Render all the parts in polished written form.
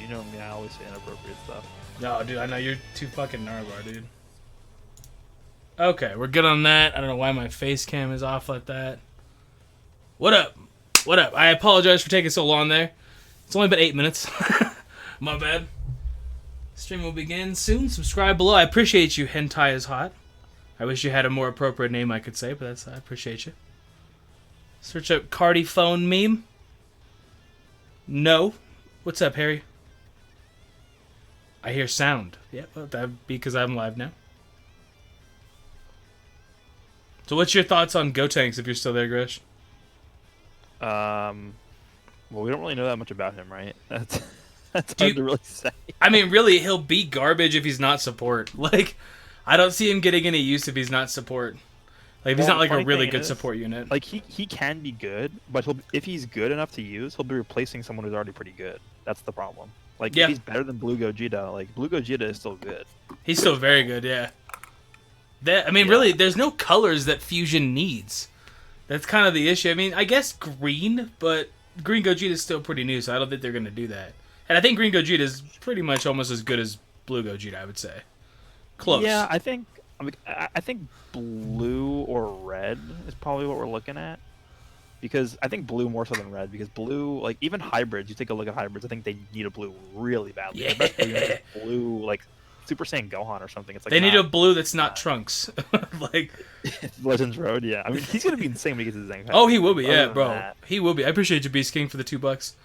You know me, I always say inappropriate stuff. No, dude, I know you're too fucking Narvar, dude. Okay, we're good on that. I don't know why my face cam is off like that. What up? What up? I apologize for taking so long there. It's only been 8 minutes. My bad. Stream will begin soon. Subscribe below. I appreciate you, Hentai is Hot. I wish you had a more appropriate name I could say, but I appreciate you. Search up Cardi phone meme. No. What's up, Harry? I hear sound. Yeah, well, that'd be because I'm live now. So what's your thoughts on Gotenks if you're still there, Grish? Well, we don't really know that much about him, right? That's hard to really say. I mean, really, he'll be garbage if he's not support. Like, I don't see him getting any use if he's not support. Like, if he's not like a really good support unit. Like, he can be good, but if he's good enough to use, he'll be replacing someone who's already pretty good. That's the problem. Like, if he's better than Blue Gogeta, like, Blue Gogeta is still good. He's still very good, yeah. Really, there's no colors that Fusion needs. That's kind of the issue. I mean, I guess green, but Green Gogeta is still pretty new, so I don't think they're going to do that. And I think Green Gogeta is pretty much almost as good as Blue Gogeta, I would say. Close. Yeah, I think blue or red is probably what we're looking at. Because I think blue more so than red. Because blue, like, even hybrids, you take a look at hybrids, I think they need a blue really badly. Yeah. The best blue is blue, like, Super Saiyan Gohan or something. It's like they need a blue that's not Trunks. Like Legends Road, yeah. I mean, he's going to be insane when he gets his Zenkai. Oh, he will be, yeah, bro. He will be. I appreciate you, Beast King, for the $2.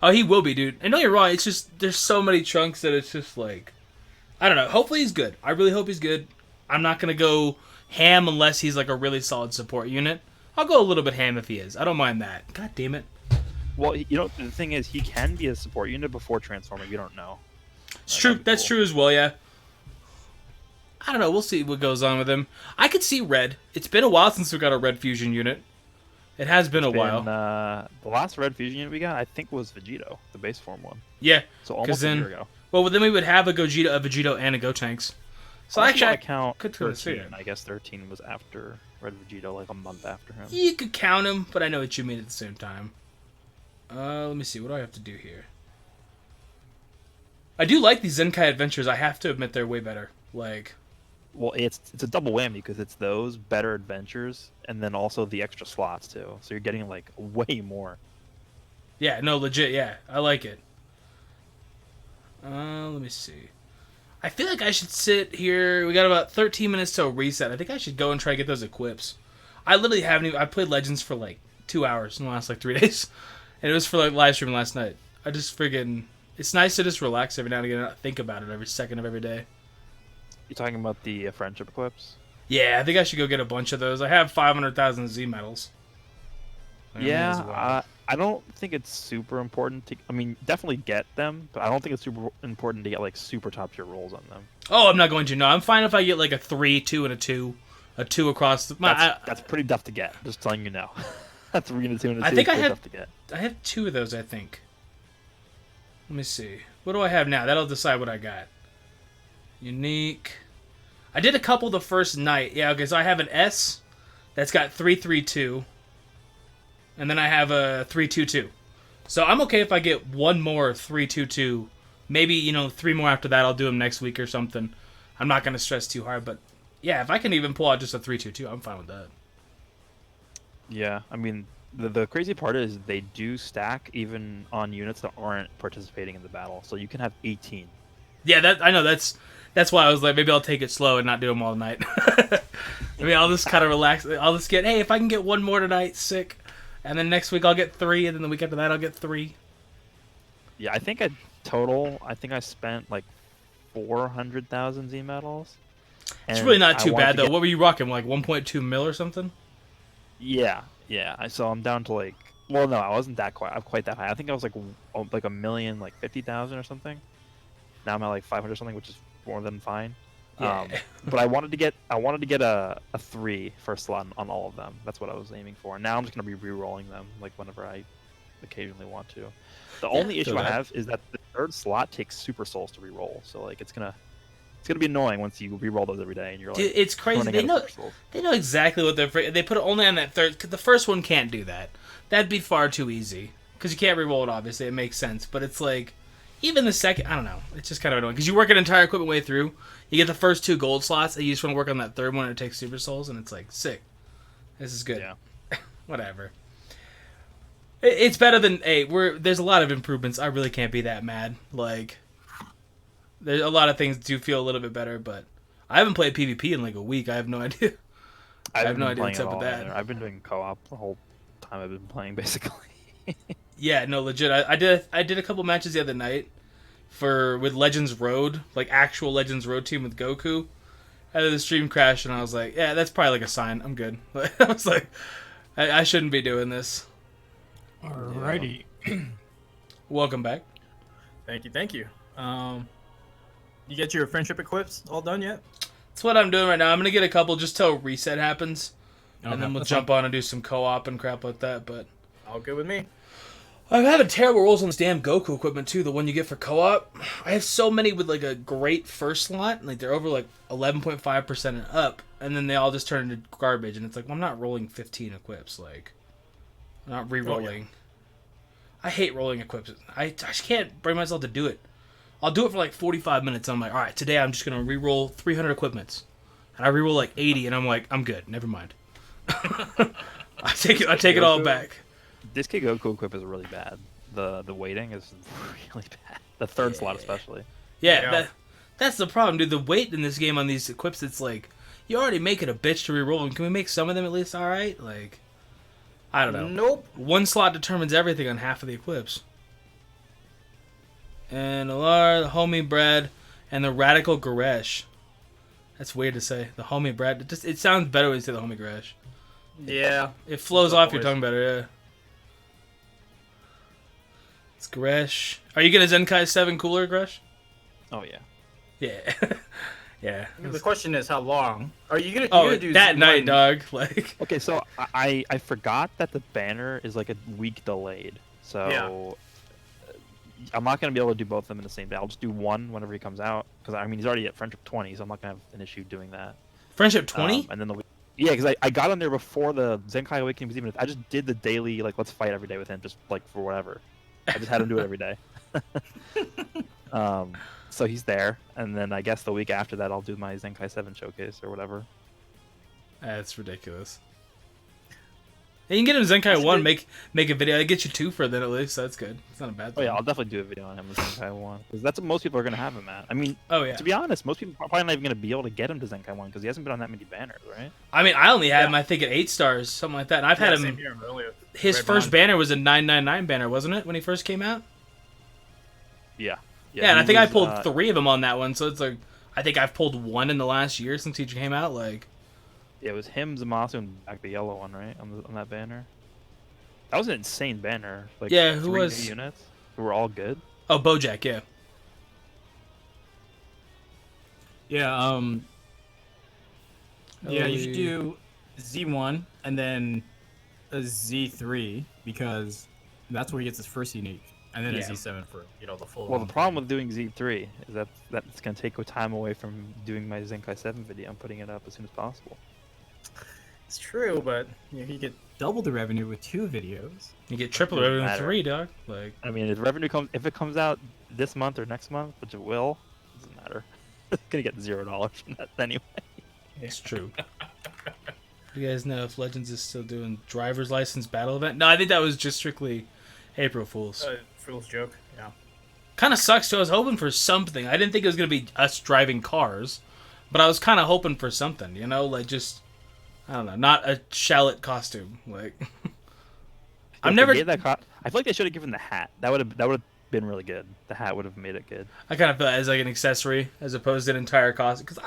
Oh, he will be, dude. I know you're right. It's just, there's so many Trunks that it's just like, I don't know. Hopefully he's good. I really hope he's good. I'm not going to go ham unless he's like a really solid support unit. I'll go a little bit ham if he is. I don't mind that. God damn it. Well, you know, the thing is, he can be a support unit before transforming. You don't know. It's true. That's true as well, yeah. I don't know. We'll see what goes on with him. I could see red. It's been a while since we got a red fusion unit. It has been a while. The last red fusion unit we got, I think, was Vegito, the base form one. Yeah. So almost a year ago. Well, then we would have a Vegito, and a Gotenks. So actually, I count could 13. I guess 13 was after Red Vegito, like a month after him. You could count him, but I know what you mean at the same time. Let me see. What do I have to do here? I do like these Zenkai adventures. I have to admit they're way better. Like, well, it's a double whammy because it's those better adventures and then also the extra slots too. So you're getting like way more. Yeah, no, legit. Yeah, I like it. Let me see. I feel like I should sit here. We got about 13 minutes till reset. I think I should go and try to get those equips. I literally haven't even... I played Legends for like 2 hours in the last like 3 days. And it was for like live stream last night. I just friggin'... It's nice to just relax every now and again and not think about it every second of every day. You talking about the friendship equips? Yeah, I think I should go get a bunch of those. I have 500,000 Z medals. Yeah, I don't think it's super important to... I mean, definitely get them, but I don't think it's super important to get, like, super top-tier rolls on them. Oh, I'm not going to. No, I'm fine if I get, like, a 3, 2, and a 2. A 2 across the... That's pretty tough to get, just telling you now. That's 3 and a 2 and a 2 I think is tough to get. I have 2 of those, I think. Let me see. What do I have now? That'll decide what I got. Unique. I did a couple the first night. Yeah, okay, so I have an S that's got 332. And then I have a 322. So I'm okay if I get one more 322. Maybe, 3 more after that. I'll do them next week or something. I'm not going to stress too hard. But, yeah, if I can even pull out just a 322, I'm fine with that. Yeah, I mean, the crazy part is they do stack even on units that aren't participating in the battle. So you can have 18. Yeah, I know. That's why I was like, maybe I'll take it slow and not do them all night. I mean, I'll just kind of relax. I'll just get, hey, if I can get one more tonight, sick. And then next week I'll get 3, and then the week after that I'll get 3. Yeah, I think I spent like 400,000 Z medals. It's really not too bad though. What were you rocking, like 1.2 mil or something? Yeah. So I'm down to like, well, no, I wasn't quite that high. I think I was like a million, like 50,000 or something. Now I'm at like 500 something, which is more than fine. Yeah. But I wanted to get a 3 first slot on all of them. That's what I was aiming for. Now I'm just gonna be re-rolling them like whenever I occasionally want to. The only issue I have is that the 3rd slot takes super souls to re-roll. So like it's gonna be annoying once you re-roll those every day and you're like, dude, it's crazy. They know exactly what they put it only on that 3rd. Cause the first one can't do that. That'd be far too easy because you can't re-roll it. Obviously, it makes sense. But it's like even the second, I don't know. It's just kind of annoying because you work an entire equipment way through. You get the first 2 gold slots, and you just want to work on that third one, and it takes super souls, and it's like sick. This is good. Yeah. Whatever. It's better than there's a lot of improvements. I really can't be that mad. Like, there's a lot of things do feel a little bit better, but I haven't played PvP in like a week. I have no idea. I have no idea what's up with that. I've been doing co-op the whole time I've been playing, basically. Yeah, no, legit. I did a couple matches the other night with Legends Road, like actual Legends Road team with Goku. And then the stream crashed, and I was like, yeah, that's probably like a sign. I'm good. I was like, I shouldn't be doing this. Alrighty. Welcome back. Thank you. You get your friendship equips all done yet? That's what I'm doing right now. I'm gonna get a couple just till reset happens, and then we'll jump on and do some co-op and crap like that. But all good with me. I'm having terrible rolls on this damn Goku equipment too. The one you get for co-op. I have so many with like a great first slot, like they're over like 11.5% and up, and then they all just turn into garbage. And it's like, well, I'm not rolling 15 equips. Like, I'm not re-rolling. Oh, yeah. I hate rolling equips. I just can't bring myself to do it. I'll do it for like 45 minutes. And I'm like, all right, today I'm just gonna re-roll 300 equipments, and I re-roll like 80, and I'm like, I'm good. Never mind. I take it all back. This kid Goku equip is really bad. The waiting is really bad. The third slot especially. Yeah. That's the problem, dude. The wait in this game on these equips, it's like, you already make it a bitch to re-roll them. Can we make some of them at least alright? Like, I don't know. Nope. One slot determines everything on half of the equips. And Alar, the homie Brad, and the Radical Goresh. That's weird to say. The homie Brad. It sounds better when you say the homie Goresh. Yeah. It flows off your tongue better, yeah. It's Goresh. Are you getting a Zenkai 7 Cooler, Goresh? Oh, yeah. Yeah. Yeah. The question is, how long? Are you gonna do that night, dog? Like. Okay, so I forgot that the banner is like a week delayed. So yeah. I'm not gonna be able to do both of them in the same day. I'll just do one whenever he comes out, because I mean he's already at Friendship 20, so I'm not gonna have an issue doing that. Friendship 20? And then yeah, because I got on there before the Zenkai Awakening was even. I just did the daily like let's fight every day with him, just like for whatever. I just had him do it every day. So he's there, and then I guess the week after that I'll do my Zenkai 7 showcase or whatever. That's ridiculous. And you can get him Zenkai 1, make a video. I get you 2 for that at least, so that's good. It's not a bad thing. Oh yeah, I'll definitely do a video on him with Zenkai 1. Because that's what most people are going to have him at. I mean, to be honest, most people are probably not even going to be able to get him to Zenkai 1, because he hasn't been on that many banners, right? I mean, I only had him, I think, at 8 stars, something like that. And I've had him... Same here, his first banner was a 999 banner, wasn't it, when he first came out? Yeah. Yeah, and I think I pulled 3 of them on that one, so it's like, I think I've pulled 1 in the last year since he came out, like... Yeah, it was him, Zamasu, and back the yellow one, right, on that banner? That was an insane banner. Like, yeah, who 3 was... units who were all good. Oh, Bojack, yeah. Yeah, yeah, you should do Z1 and then a Z3, because that's where he gets his first unique. And then a Z7 for, the full... Well, the problem with doing Z3 is that it's going to take time away from doing my Zenkai 7 video. I'm putting it up as soon as possible. It's true, but you get double the revenue with 2 videos. You get triple the revenue with 3, dog. Like, I mean, if it comes out this month or next month, which it will, it doesn't matter. It's going to get $0 from that anyway. It's true. You guys know if Legends is still doing driver's license battle event? No, I think that was just strictly April Fool's. Fool's joke, yeah. Kind of sucks, too. I was hoping for something. I didn't think it was going to be us driving cars, but I was kind of hoping for something, like just, I don't know, not a Shallot costume. Like, I'm never... I feel like they should have given the hat. That would have been really good. The hat would have made it good. I kind of feel as like an accessory as opposed to an entire costume. Because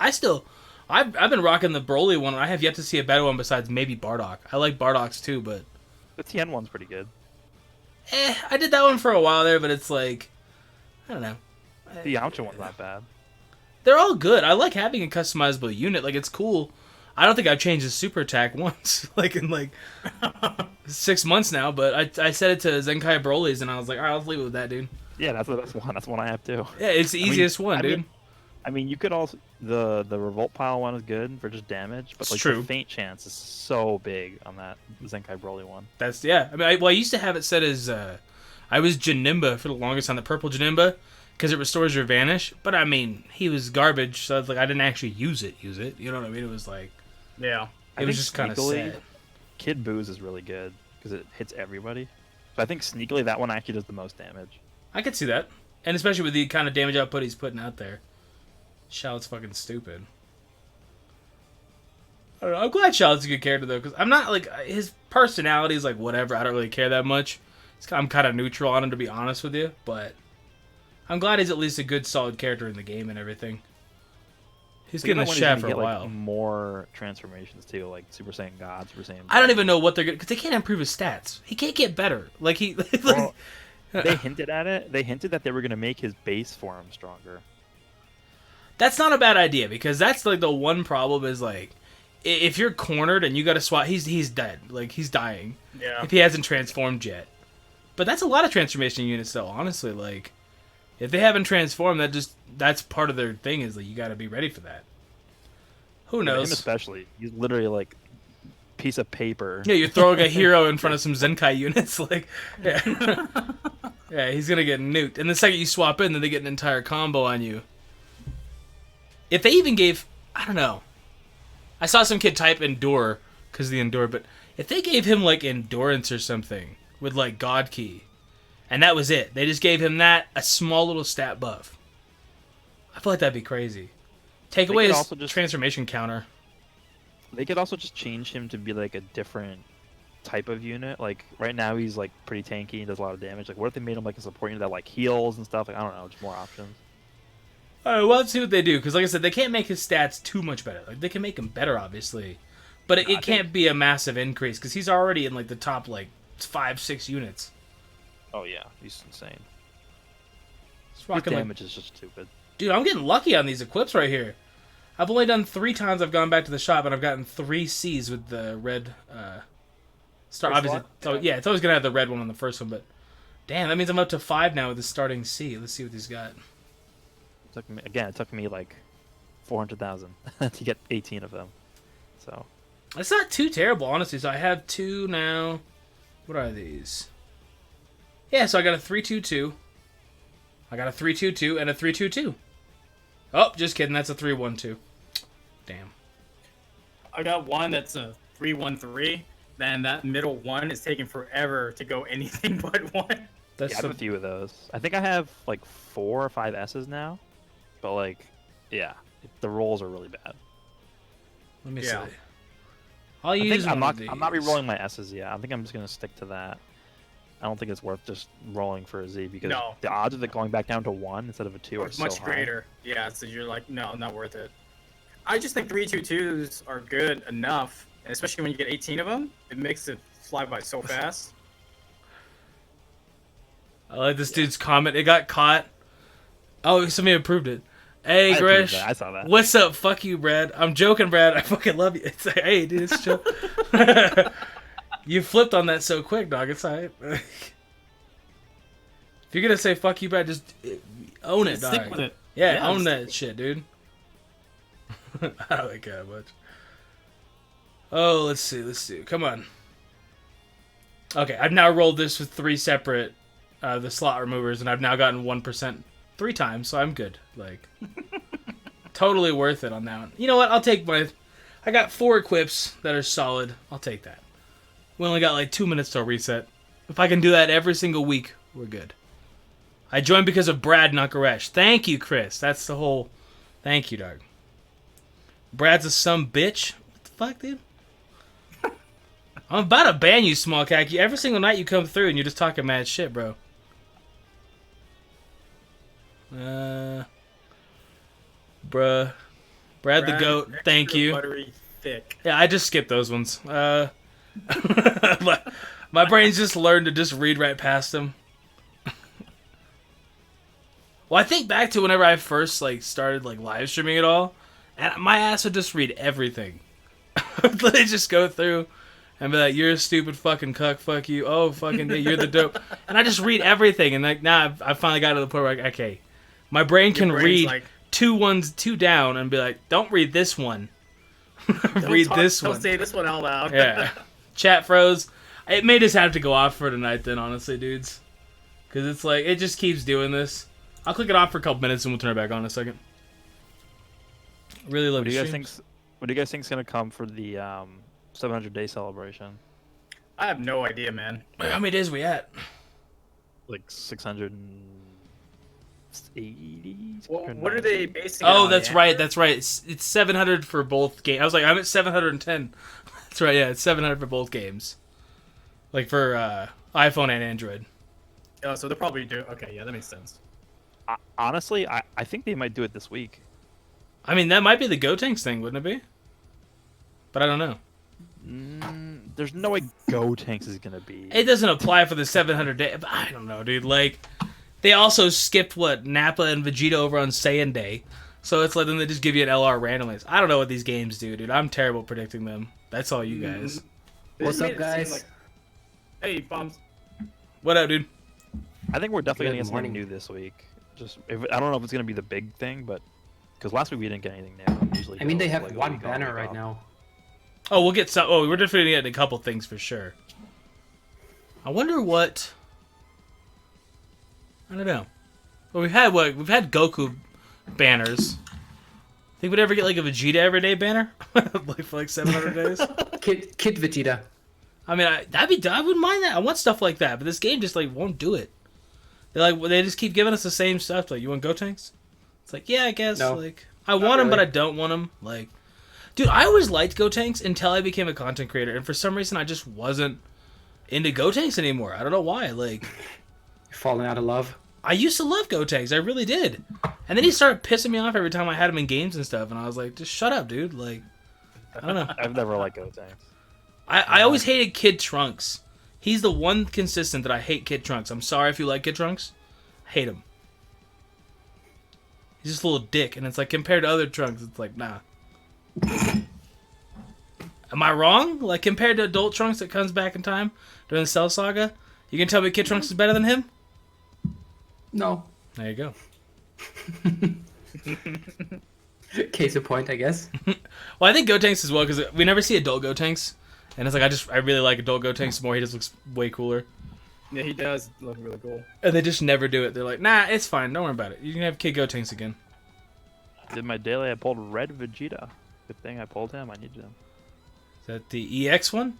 I've been rocking the Broly one. I have yet to see a better one besides maybe Bardock. I like Bardock's too, but... The Tien one's pretty good. I did that one for a while there, but it's like... I don't know. The Yamcha one's not bad. They're all good. I like having a customizable unit. Like, it's cool. I don't think I've changed his super attack once. Like, in 6 months now, but I set it to Zenkai Broly's, and I was like, alright, let's leave it with that, dude. Yeah, that's the best one. That's the one I have too. Yeah, it's the easiest one, dude. I mean, you could also... The Revolt Pile one is good for just damage, but the faint chance is so big on that Zenkai Broly one. I mean, I used to have it set as... I was Janemba for the longest time, the purple Janemba, because it restores your vanish. But I mean, he was garbage, so it's like I didn't actually use it. You know what I mean? It was like, Yeah. it was just kind of sad. Kid Boo's is really good because it hits everybody. So I think sneakily that one actually does the most damage. I could see that, and especially with the kind of damage output he's putting out there. Shallot's fucking stupid. I don't know. I'm glad Shallot's a good character though, because I'm not like his personality is like whatever. I don't really care that much. I'm kind of neutral on him, to be honest with you, but I'm glad he's at least a good, solid character in the game and everything. He's getting a shaft for a while. Like, more transformations too, like Super Saiyan God, Super Saiyan. I don't even know what they're gonna, because they can't improve his stats. He can't get better. Like he. Well, they hinted at it. They hinted that they were gonna make his base form stronger. That's not a bad idea, because that's like the one problem is like, if you're cornered and you got to swap, he's dead. Like he's dying. Yeah. If he hasn't transformed yet. But that's a lot of transformation units though, honestly. Like, if they haven't transformed, that's part of their thing, is like you got to be ready for that. Who knows? Him especially. He's literally like piece of paper. Yeah, you're throwing a hero in front of some Zenkai units, like, yeah. Yeah, he's gonna get nuked. And the second you swap in, then they get an entire combo on you. If they even gave, I don't know. I saw some kid type endure because of the endure, but if they gave him like endurance or something with like God Key, and that was it, they just gave him that, a small little stat buff. I feel like that'd be crazy. Take away his transformation counter. They could also just change him to be like a different type of unit. Like right now he's like pretty tanky and does a lot of damage. Like what if they made him like a support unit that like heals and stuff? Like I don't know, just more options. Alright, well, let's see what they do, because like I said, they can't make his stats too much better. Like they can make him better, obviously, but it can't be a massive increase, because he's already in like the top like 5-6 units. Oh yeah, he's insane. His damage is just stupid. Dude, I'm getting lucky on these equips right here. I've only done 3 times I've gone back to the shop, and I've gotten 3 C's with the red star. Obviously, yeah, it's always gonna have the red one on the first one, but damn, that means I'm up to 5 now with the starting C. Let's see what he's got. It took me like 400,000 to get 18 of them. So it's not too terrible, honestly. So I have 2 now. What are these? Yeah, so I got a 3-2-2. I got a 3-2-2 and a 3-2-2. Oh, just kidding. That's a 3-1-2. Damn. I got one that's a 3-1-3. Then that middle one is taking forever to go anything but 1. Yeah, I have a few of those. I think I have like 4 or 5 S's now. But like, yeah, the rolls are really bad. Let me see. I'll use I'm not re-rolling my S's yet. I think I'm just gonna stick to that. I don't think it's worth just rolling for a Z because the odds of it going back down to 1 instead of a 2 are so much greater. High. Yeah, so you're like, no, not worth it. I just think 3-2-2s are good enough, and especially when you get 18 of them, it makes it fly by so fast. I like this dude's comment. It got caught. Oh, somebody approved it. Hey, Grish. I saw that. What's up? Fuck you, Brad. I'm joking, Brad. I fucking love you. It's like, hey, dude, it's chill. You flipped on that so quick, dog. It's alright. If you're gonna say fuck you, Brad, just own it, dog. Stick with it. Yeah, own that shit, dude. I don't like that much. Oh, let's see. Come on. Okay, I've now rolled this with 3 separate the slot removers, and I've now gotten 1%. 3 times, so I'm good. Like, totally worth it on that one. You know what? I'll take I got 4 equips that are solid. I'll take that. We only got like 2 minutes till reset. If I can do that every single week, we're good. I joined because of Brad, not Goresh. Thank you, Chris. That's the whole... Thank you, dog. Brad's a some bitch. What the fuck, dude? I'm about to ban you, small khaki. Every single night you come through and you're just talking mad shit, bro. Brad the goat, thank you. Buttery thick. Yeah, I just skipped those ones. My brain's just learned to just read right past them. Well, I think back to whenever I first started live streaming it all, and my ass would just read everything. They just go through and be like, "You're a stupid fucking cuck, fuck you. Oh, fucking, you're the dope." And I just read everything, and now I finally got to the point where okay. My brain can read 2 down and be like, don't read this one. Read this one. Don't say this one out loud. Yeah. Chat froze. It may just have to go off for tonight then, honestly, dudes. Because it's like, it just keeps doing this. I'll click it off for a couple minutes and we'll turn it back on in a second. Really love What do you guys streams. think? What do you guys think's gonna come for the 700-day celebration? I have no idea, man. How many days we at? Like 680. What are they basing it Oh, on, that's yeah? right. That's right. It's 700 for both games. I was like, I'm at 710. That's right. Yeah, it's 700 for both games. Like for iPhone and Android. Oh, so they'll probably do. Okay, yeah, that makes sense. Honestly, I think they might do it this week. I mean, that might be the Gotenks thing, wouldn't it be? But I don't know. There's no way Gotenks is gonna be. It doesn't apply for the 700 day. But I don't know, dude. Like, they also skipped Nappa and Vegeta over on Saiyan Day, so it's like then they just give you an LR randomly. I don't know what these games do, dude. I'm terrible predicting them. That's all you guys. What's They up, made it seem guys? like- Hey, bombs. What up, dude? I think we're definitely Good gonna get something morning. new this week. I don't know if it's gonna be the big thing, but because last week we didn't get anything new. Usually I mean, they go, have like, a one week on, banner week right off. now. Oh, we'll get some. Oh, we're definitely getting a couple things for sure. I wonder what. I don't know. Well, we've had Goku banners. Think we'd ever get like a Vegeta everyday banner, like for like 700 days? Kid Vegeta. I mean, I wouldn't mind that. I want stuff like that, but this game just like won't do it. They just keep giving us the same stuff. Like, you want Gotenks? It's like, yeah, I guess. No, Like, I want them, but really. I don't want them. Like, dude, I always liked Gotenks until I became a content creator, and for some reason, I just wasn't into Gotenks anymore. I don't know why. Like, Falling out of love. I used to love Gotenks, I really did, and then he started pissing me off every time I had him in games and stuff, and I was like, just shut up, dude. Like, I don't know. I've never liked Gotenks. I always hated Kid Trunks. He's the one consistent that I hate. Kid Trunks. I'm sorry if you like Kid Trunks. I hate him. He's just a little dick, and it's like compared to other Trunks, it's like nah. Am I wrong? Like compared to adult Trunks that comes back in time during the Cell Saga, you can tell me Kid Trunks is better than him? No. There you go. Case in point, I guess. Well, I think Gotenks as well because we never see adult Gotenks, and it's like I really like adult Gotenks more. He just looks way cooler. Yeah, he does look really cool. And they just never do it. They're like, nah, it's fine. Don't worry about it. You can have Kid Gotenks again. Did my daily? I pulled Red Vegeta. Good thing I pulled him. I needed him. Is that the EX one?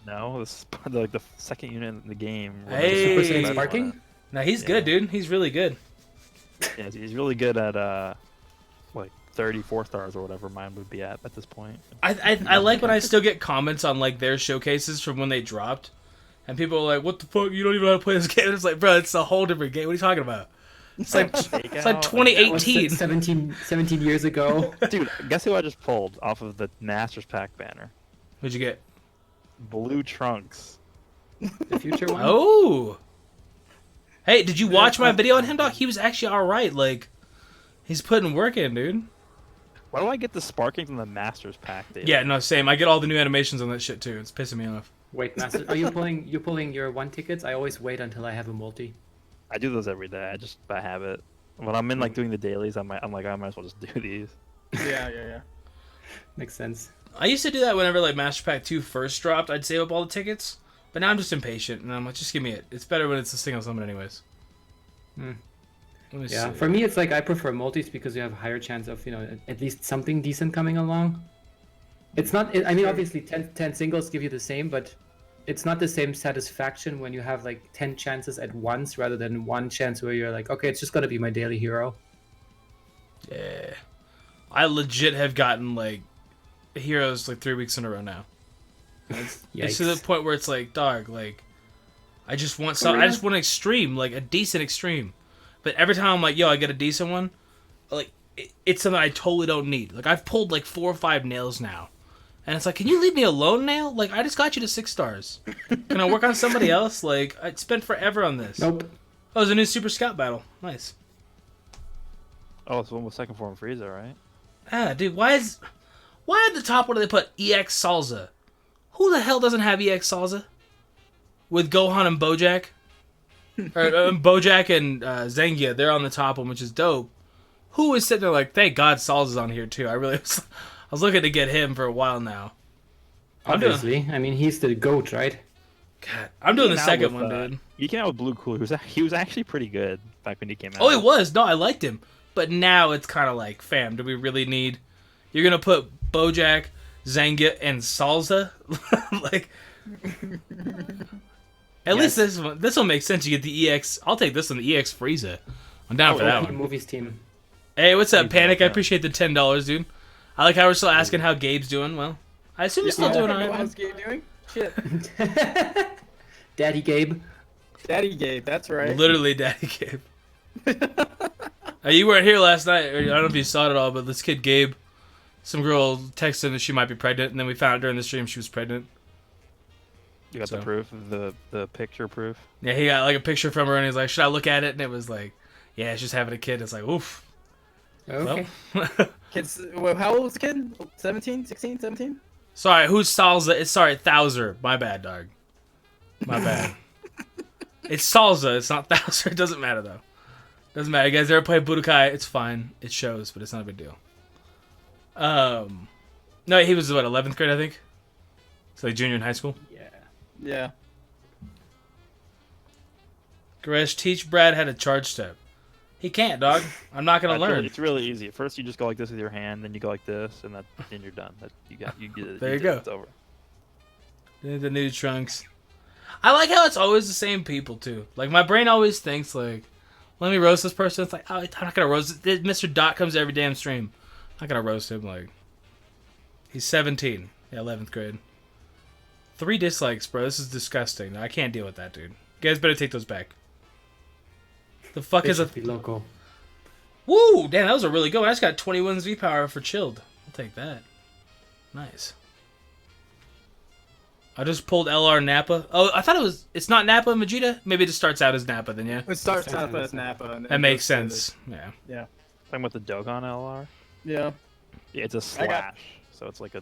No, this is like the second unit in the game. Hey. Super Saiyan Sparking? No, he's good, dude. He's really good. Yeah, he's really good at like 34 stars or whatever mine would be at this point. I like when I still get comments on like their showcases from when they dropped, and people are like, "What the fuck? You don't even know how to play this game." And it's like, bro, it's a whole different game. What are you talking about? It's like it's like That was 2018. 17 years ago. Dude, guess who I just pulled off of the Masters Pack banner? What'd you get? Blue Trunks. The future one? Oh. Hey, did you watch my video on him, dog? He was actually all right. Like, he's putting work in, dude. Why do I get the sparking from the Masters Pack? Dude? Yeah, no, same. I get all the new animations on that shit too. It's pissing me off. Wait, Master, are you pulling your one tickets? I always wait until I have a multi. I do those every day. I just by habit. When I'm in like doing the dailies, I'm like I might as well just do these. Yeah. Makes sense. I used to do that whenever like Master Pack 2 first dropped. I'd save up all the tickets, but now I'm just impatient and I'm like, just give me it. It's better when it's a single summon, anyways. Hmm. Let me Yeah, see. for me, it's like I prefer multis because you have a higher chance of, at least something decent coming along. It's not, I mean, obviously 10 singles give you the same, but it's not the same satisfaction when you have like 10 chances at once rather than one chance where you're like, okay, it's just gonna be my daily hero. Yeah, I legit have gotten like heroes like 3 weeks in a row now. It's to the Yikes. point where it's like, dog, like I just want some. I just want an extreme, like a decent extreme. But every time I'm like, yo, I get a decent one, like it's something I totally don't need. Like I've pulled like 4 or 5 nails now, and it's like, can you leave me alone, nail? Like I just got you to 6 stars. Can I work on somebody else? Like I spent forever on this. Nope. Oh, there's a new Super Scout battle. Nice. Oh, it's one with second form Frieza, right? Ah, dude, why at the top what do they put? EX Salsa. Who the hell doesn't have EX Salsa? With Gohan and Bojack? or Bojack and Zengia, they're on the top one, which is dope. Who is sitting there like, thank God Salsa's on here too. I was looking to get him for a while now. Obviously. I mean, he's the GOAT, right? God, I'm doing the Came out second with, one, dude. He came out with Blue Cooler. He was actually pretty good back when he came out. Oh, he was. No, I liked him. But now it's kind of like, fam, do we really need... You're going to put Bojack, Zanga, and Salsa? Like... At least this one makes sense. You get the EX... I'll take this one, the EX Frieza. I'm down for that one. Movies team. Hey, what's up, Panic? I appreciate the $10, dude. I like how we're still asking how Gabe's doing. Well, I assume he's still doing all right. How's Gabe doing? Shit. Daddy Gabe. Daddy Gabe, that's right. Literally Daddy Gabe. You weren't here last night. I don't know if you saw it at all, but this kid Gabe, some girl texted that she might be pregnant, and then we found out during the stream she was pregnant. You got the proof, the picture proof. Yeah, he got like a picture from her, and he's like, "Should I look at it?" And it was like, "Yeah, she's having a kid." It's like, oof. Okay. Well. Kids, well, how old was the kid? 17, 16, 17? Sorry, who's Salsa? It's sorry, Thouser. My bad, dog. My bad. It's Salsa. It's not Thouser. It doesn't matter though. Doesn't matter. You guys ever play Budokai? It's fine. It shows, but it's not a big deal. No, he was what, 11th grade, I think. So like junior in high school. Yeah. Goresh, teach Brad how to charge step. He can't, dog. I'm not gonna learn. It's really easy. At first, you just go like this with your hand, then you go like this, and then you're done. You get it. There you go. It's over. The new trunks. I like how it's always the same people too. Like my brain always thinks like, let me roast this person. It's like, oh, I'm not gonna roast it. Mr. Dot comes every damn stream. I'm not gonna roast him. Like, he's 17. Yeah, 11th grade. 3 dislikes, bro. This is disgusting. I can't deal with that, dude. You guys better take those back. The fuck is a local? Woo! Damn, that was a really good one. I just got 21 Z power for chilled. I'll take that. Nice. I just pulled LR Nappa. Oh, I thought it's not Nappa and Vegeta? Maybe it just starts out as Nappa then, yeah? It starts out as Nappa. And that makes sense. Yeah. Yeah. Talking about the Dogon LR? Yeah. Yeah, it's a slash. So it's like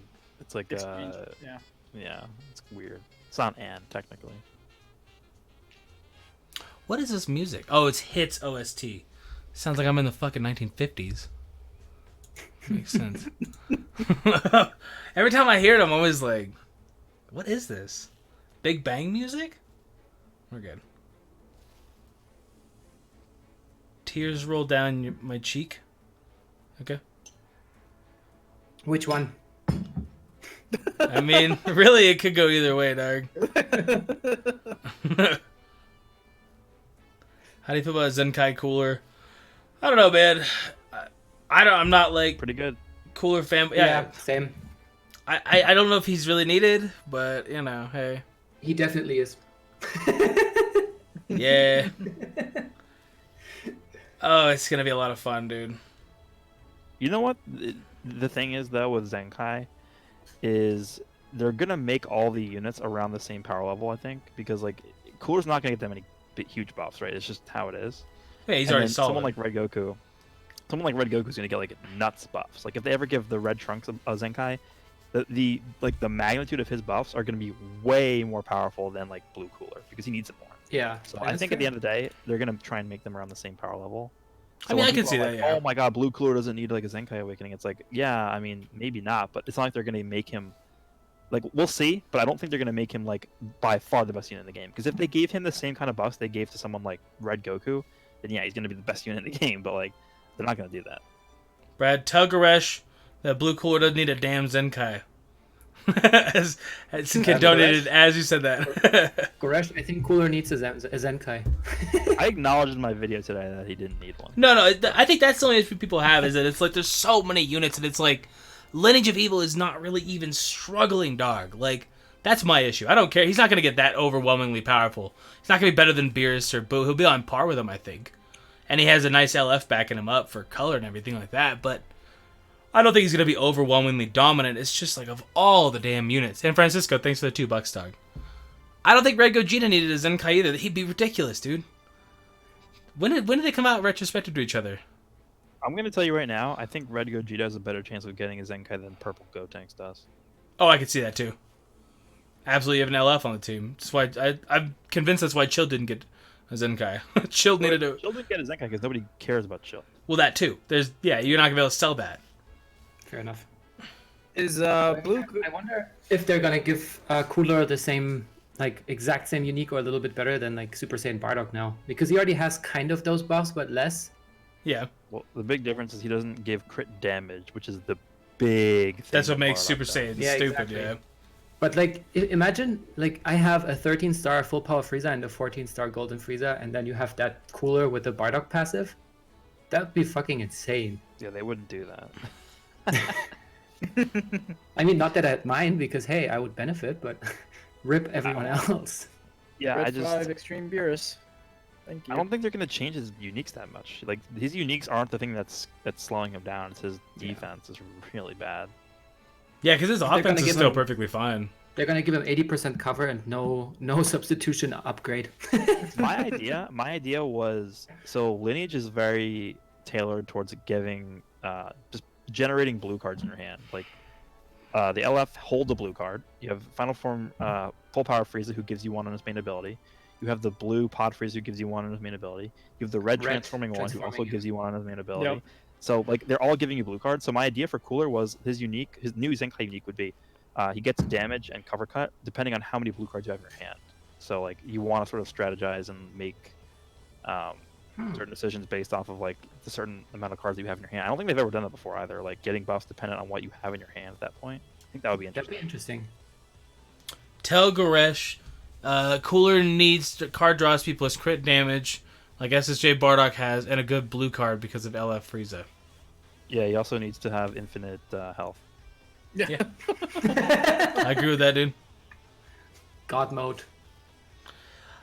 Yeah. Yeah, it's weird. It's not an, technically. What is this music? Oh, it's Hits OST. Sounds like I'm in the fucking 1950s. Makes sense. Every time I hear it, I'm always like, what is this? Big Bang music? We're good. Tears roll down my cheek. Okay. Which one? I mean, really, it could go either way, dog. How do you feel about Zenkai Cooler? I don't know, man. I'm not like pretty good. Cooler fan. Yeah, same. I don't know if he's really needed, but you know, hey. He definitely is. Yeah. Oh, it's gonna be a lot of fun, dude. You know what? The thing is, though, with Zenkai, is they're gonna make all the units around the same power level. I think because like Cooler's not gonna get that many huge buffs, right? It's just how it is. Yeah, he's and already solid. Someone like Red Goku's gonna get like nuts buffs. Like if they ever give the Red Trunks a Zenkai, the magnitude of his buffs are gonna be way more powerful than like Blue Cooler because he needs it more. Yeah. So I think at the end of the day, they're gonna try and make them around the same power level. So I mean, when I can people see are that. like, Yeah. Oh my God, Blue Cooler doesn't need like a Zenkai Awakening. It's like, yeah, I mean, maybe not, but it's not like they're gonna make him. Like we'll see, but I don't think they're gonna make him like by far the best unit in the game. Because if they gave him the same kind of buffs they gave to someone like Red Goku, then yeah, he's gonna be the best unit in the game. But like, they're not gonna do that. Brad, tell Goresh that Blue Cooler doesn't need a damn Zenkai. as kid donated as you said that. Goresh, I think Cooler needs a Zenkai. I acknowledged in my video today that he didn't need one. No, I think that's the only issue people have is that it's like there's so many units and it's like Lineage of Evil is not really even struggling, dog. Like, that's my issue. I don't care. He's not going to get that overwhelmingly powerful. He's not going to be better than Beerus or Boo. He'll be on par with him, I think. And he has a nice LF backing him up for color and everything like that, but I don't think he's going to be overwhelmingly dominant. It's just like of all the damn units. And Francisco, thanks for the $2, dog. I don't think Red Gogeta needed a Zenkai either. He'd be ridiculous, dude. When did they come out retrospective to each other? I'm gonna tell you right now, I think Red Gogeta has a better chance of getting a Zenkai than Purple Gotenks does. Oh, I could see that too. Absolutely, you have an LF on the team. That's why I'm convinced that's why Chill didn't get a Zenkai. Chill needed to. Chill didn't get a Zenkai because nobody cares about Chill. Well, that too. You're not gonna be able to sell that. Fair enough. Is Blue? I wonder if they're gonna give Cooler the same like exact same unique or a little bit better than like Super Saiyan Bardock now, because he already has kind of those buffs but less. Yeah, Well, the big difference is he doesn't give crit damage, which is the big thing. that's what that makes Bardock Super does. Saiyan Yeah, stupid. exactly. Yeah. But like, imagine like I have a 13-star full power Frieza and a 14-star golden Frieza, and then you have that cooler with the Bardock passive. That'd be fucking insane. Yeah, they wouldn't do that. I mean, not that I'd mind, because hey, I would benefit, but rip everyone else. Yeah, Red I just 5 Extreme Beerus. Thank you. I don't think they're gonna change his uniques that much. Like his uniques aren't the thing that's slowing him down. It's his defense is really bad. Yeah, because his They're gonna offense is give still him- perfectly fine. They're gonna give him 80% cover and no substitution upgrade. My idea was, so Lineage is very tailored towards giving just generating blue cards in your hand. Like the LF hold the blue card. You have Final Form Full Power Frieza, who gives you one on his main ability. You have the blue Pod Frieza, who gives you one on his main ability. You have the red transforming one, who also gives you one on his main ability. Yep. So like they're all giving you blue cards. So my idea for Cooler was his new Zenkai unique would be he gets damage and cover cut depending on how many blue cards you have in your hand. So like you want to sort of strategize and make certain decisions based off of like the certain amount of cards that you have in your hand. I don't think they've ever done that before either. Like getting buffs dependent on what you have in your hand at that point. I think that would be That'd be interesting. interesting. Tell Goresh, Cooler needs card draw speed plus crit damage, like SSJ Bardock has, and a good blue card because of LF Frieza. Yeah, he also needs to have infinite health. Yeah. I agree with that, dude. God mode.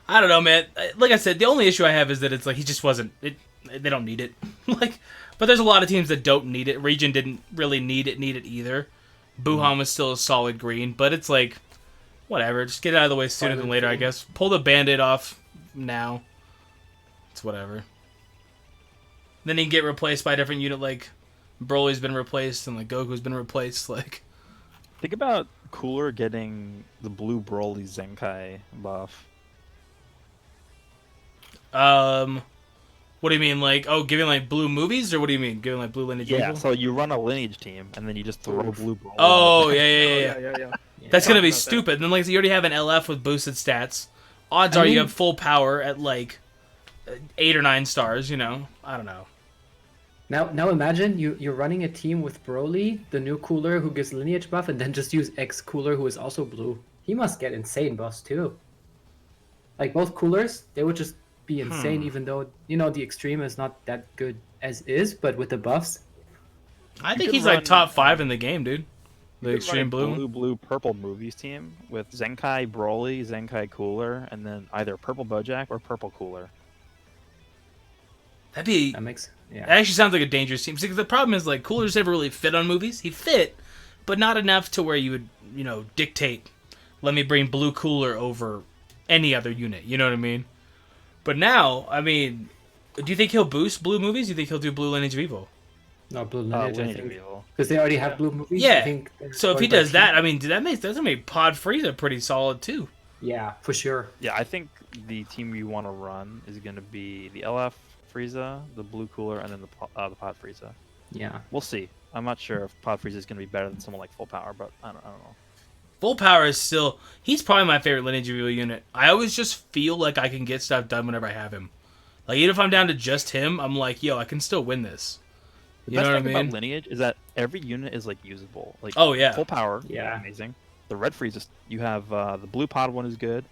I don't know, man. Like I said, the only issue I have is that it's like he just wasn't. They don't need it. Like, but there's a lot of teams that don't need it. Region didn't really need it either. Buhan was still a solid green, but it's like, whatever. Just get it out of the way sooner than later, I guess. Pull the Band-Aid off now. It's whatever. Then he can get replaced by a different unit, like Broly's been replaced and like Goku's been replaced. Like, Think about Cooler getting the blue Broly Zenkai buff. what do you mean? Like, oh, giving like blue movies, or what do you mean? Giving like blue Lineage Yeah, Evil? so you run a Lineage team and then you just throw blue Broly. Oh, on yeah, it. yeah, yeah. Yeah. That's gonna be About that. stupid. Then, like, you already have an LF with boosted stats. Odds are you mean- have full power at like 8 or 9 stars. You know, I don't know. Now imagine you're running a team with Broly, the new Cooler who gives lineage buff, and then just use X Cooler who is also blue. He must get insane buffs too. Like both Coolers, they would just be insane, even though the extreme is not that good as is, but with the buffs. I think could he's like run- top 5 in the game, dude. The You could extreme run a blue. blue purple movies team with Zenkai Broly, Zenkai Cooler, and then either purple Bojack or purple Cooler. That'd be. That makes That actually sounds like a dangerous team. Because the problem is, like, Cooler's never really fit on movies. He fit, but not enough to where you would, dictate, let me bring blue Cooler over any other unit. You know what I mean? But now, I mean, do you think he'll boost blue movies? Do you think he'll do blue Lineage of Evil? No, blue lineage, I Lineage of think. Evil. Because they already have blue movies. Yeah. I think So if he does that, I mean, that's gonna make Pod Frieza pretty solid too. Yeah, for sure. Yeah, I think the team you want to run is going to be the LF Frieza, the blue Cooler, and then the Pod Frieza. Yeah. We'll see. I'm not sure if Pod Frieza is going to be better than someone like Full Power, but I don't know. Full Power is still, he's probably my favorite Lineage of Evil unit. I always just feel like I can get stuff done whenever I have him. Like, even if I'm down to just him, I'm like, yo, I can still win this. The You best know what I thing mean? about Lineage is that every unit is like usable. Like Oh, yeah. Full Power, Yeah. amazing. The Red Frieza, you have the blue Pod one is good.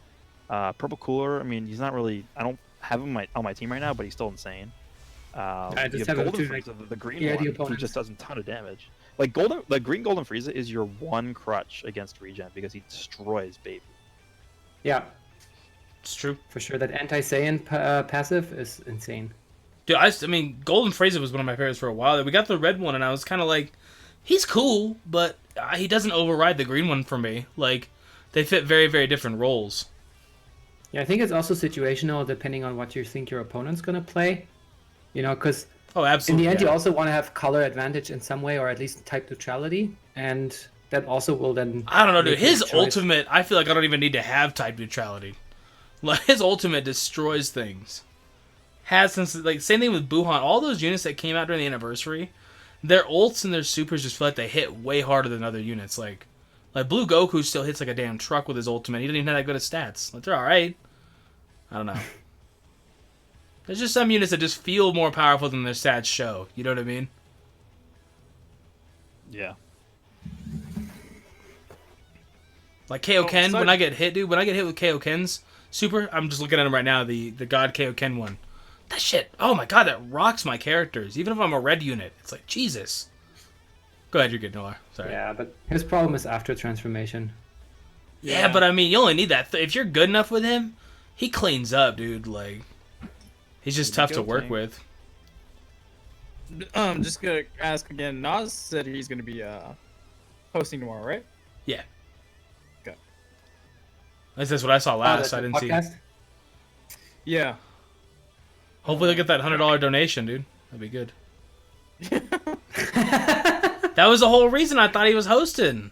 Purple Cooler, I mean, he's not really. I don't have him on my team right now, but he's still insane. I You just have have him Golden too, like, Frieza, the green yeah, the one, who opponents. just does a ton of damage. Like the green Golden Frieza is your one crutch against regen because he destroys baby. Yeah, It's true. for sure. That anti-Saiyan passive is insane. Dude, I mean, Golden Frieza was one of my favorites for a while. We got the red one, and I was kind of like, he's cool, but he doesn't override the green one for me. Like, they fit very, very different roles. Yeah, I think it's also situational depending on what you think your opponent's gonna play. Because Oh, in absolutely. the end, yeah. you also want to have color advantage in some way, or at least type neutrality, and that also will then. I don't know, dude. make your His choice. ultimate, I feel like I don't even need to have type neutrality. Like, his ultimate destroys things. Has since, like, same thing with Buhan. All those units that came out during the anniversary, their ults and their supers just feel like they hit way harder than other units. Like Like, Blue Goku still hits like a damn truck with his ultimate. He doesn't even have that good of stats. Like, they're alright. I don't know. There's just some units that just feel more powerful than their stats show. You know what I mean? Yeah. Like Kaioken, when I get hit, dude, when I get hit with Kaioken's super, I'm just looking at him right now, the God Kaioken one. That shit, oh my god, that rocks my characters. Even if I'm a red unit, it's like, Jesus. Go ahead, you're good, Noir. Sorry. Yeah, but his problem is after transformation. Yeah, but I mean, you only need that. If you're good enough with him, he cleans up, dude. Like, he's just tough to work with. Just gonna ask again. Nas said he's gonna be hosting tomorrow, right? Yeah. Okay. At least that's what I saw last. I didn't see. Yeah. Hopefully they'll get that $100 donation, dude. That'd be good. That was the whole reason I thought he was hosting.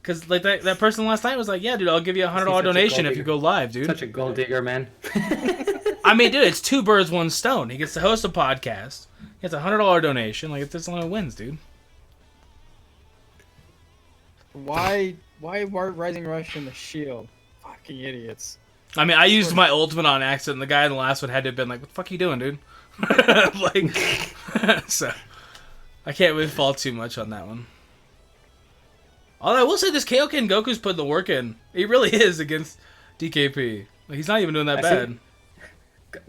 Because like that person last night was like, yeah, dude, I'll give you a $100 donation if you go live, dude. Such a gold digger, man. I mean, dude, it's 2 birds, 1 stone. He gets to host a podcast. He gets a $100 donation. Like, if this only wins, dude. Why Rising Rush and the Shield? Fucking idiots. I mean, I used my ultimate on accident. And the guy in the last one had to have been like, what the fuck are you doing, dude? Like, so, I can't really fault too much on that one. Although I will say this Kaioken Goku's putting the work in. He really is against DKP. Like, he's not even doing that bad.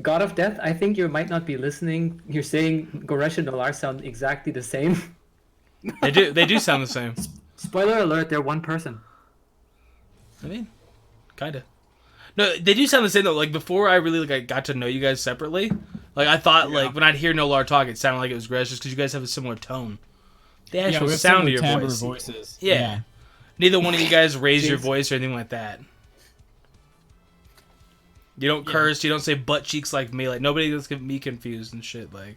God of Death, I think you might not be listening. You're saying Goresh and Nolar sound exactly the same. They do sound the same. Spoiler alert, they're one person. I mean, kinda. No, they do sound the same though. Like, before I really got to know you guys separately, like, I thought like when I'd hear Nolar talk, it sounded like it was Gresh just because you guys have a similar tone. The actual sound of your voices. Yeah. Neither one of you guys raise your voice or anything like that. You don't curse. You don't say butt cheeks like me. Like, nobody gets me confused and shit. Like,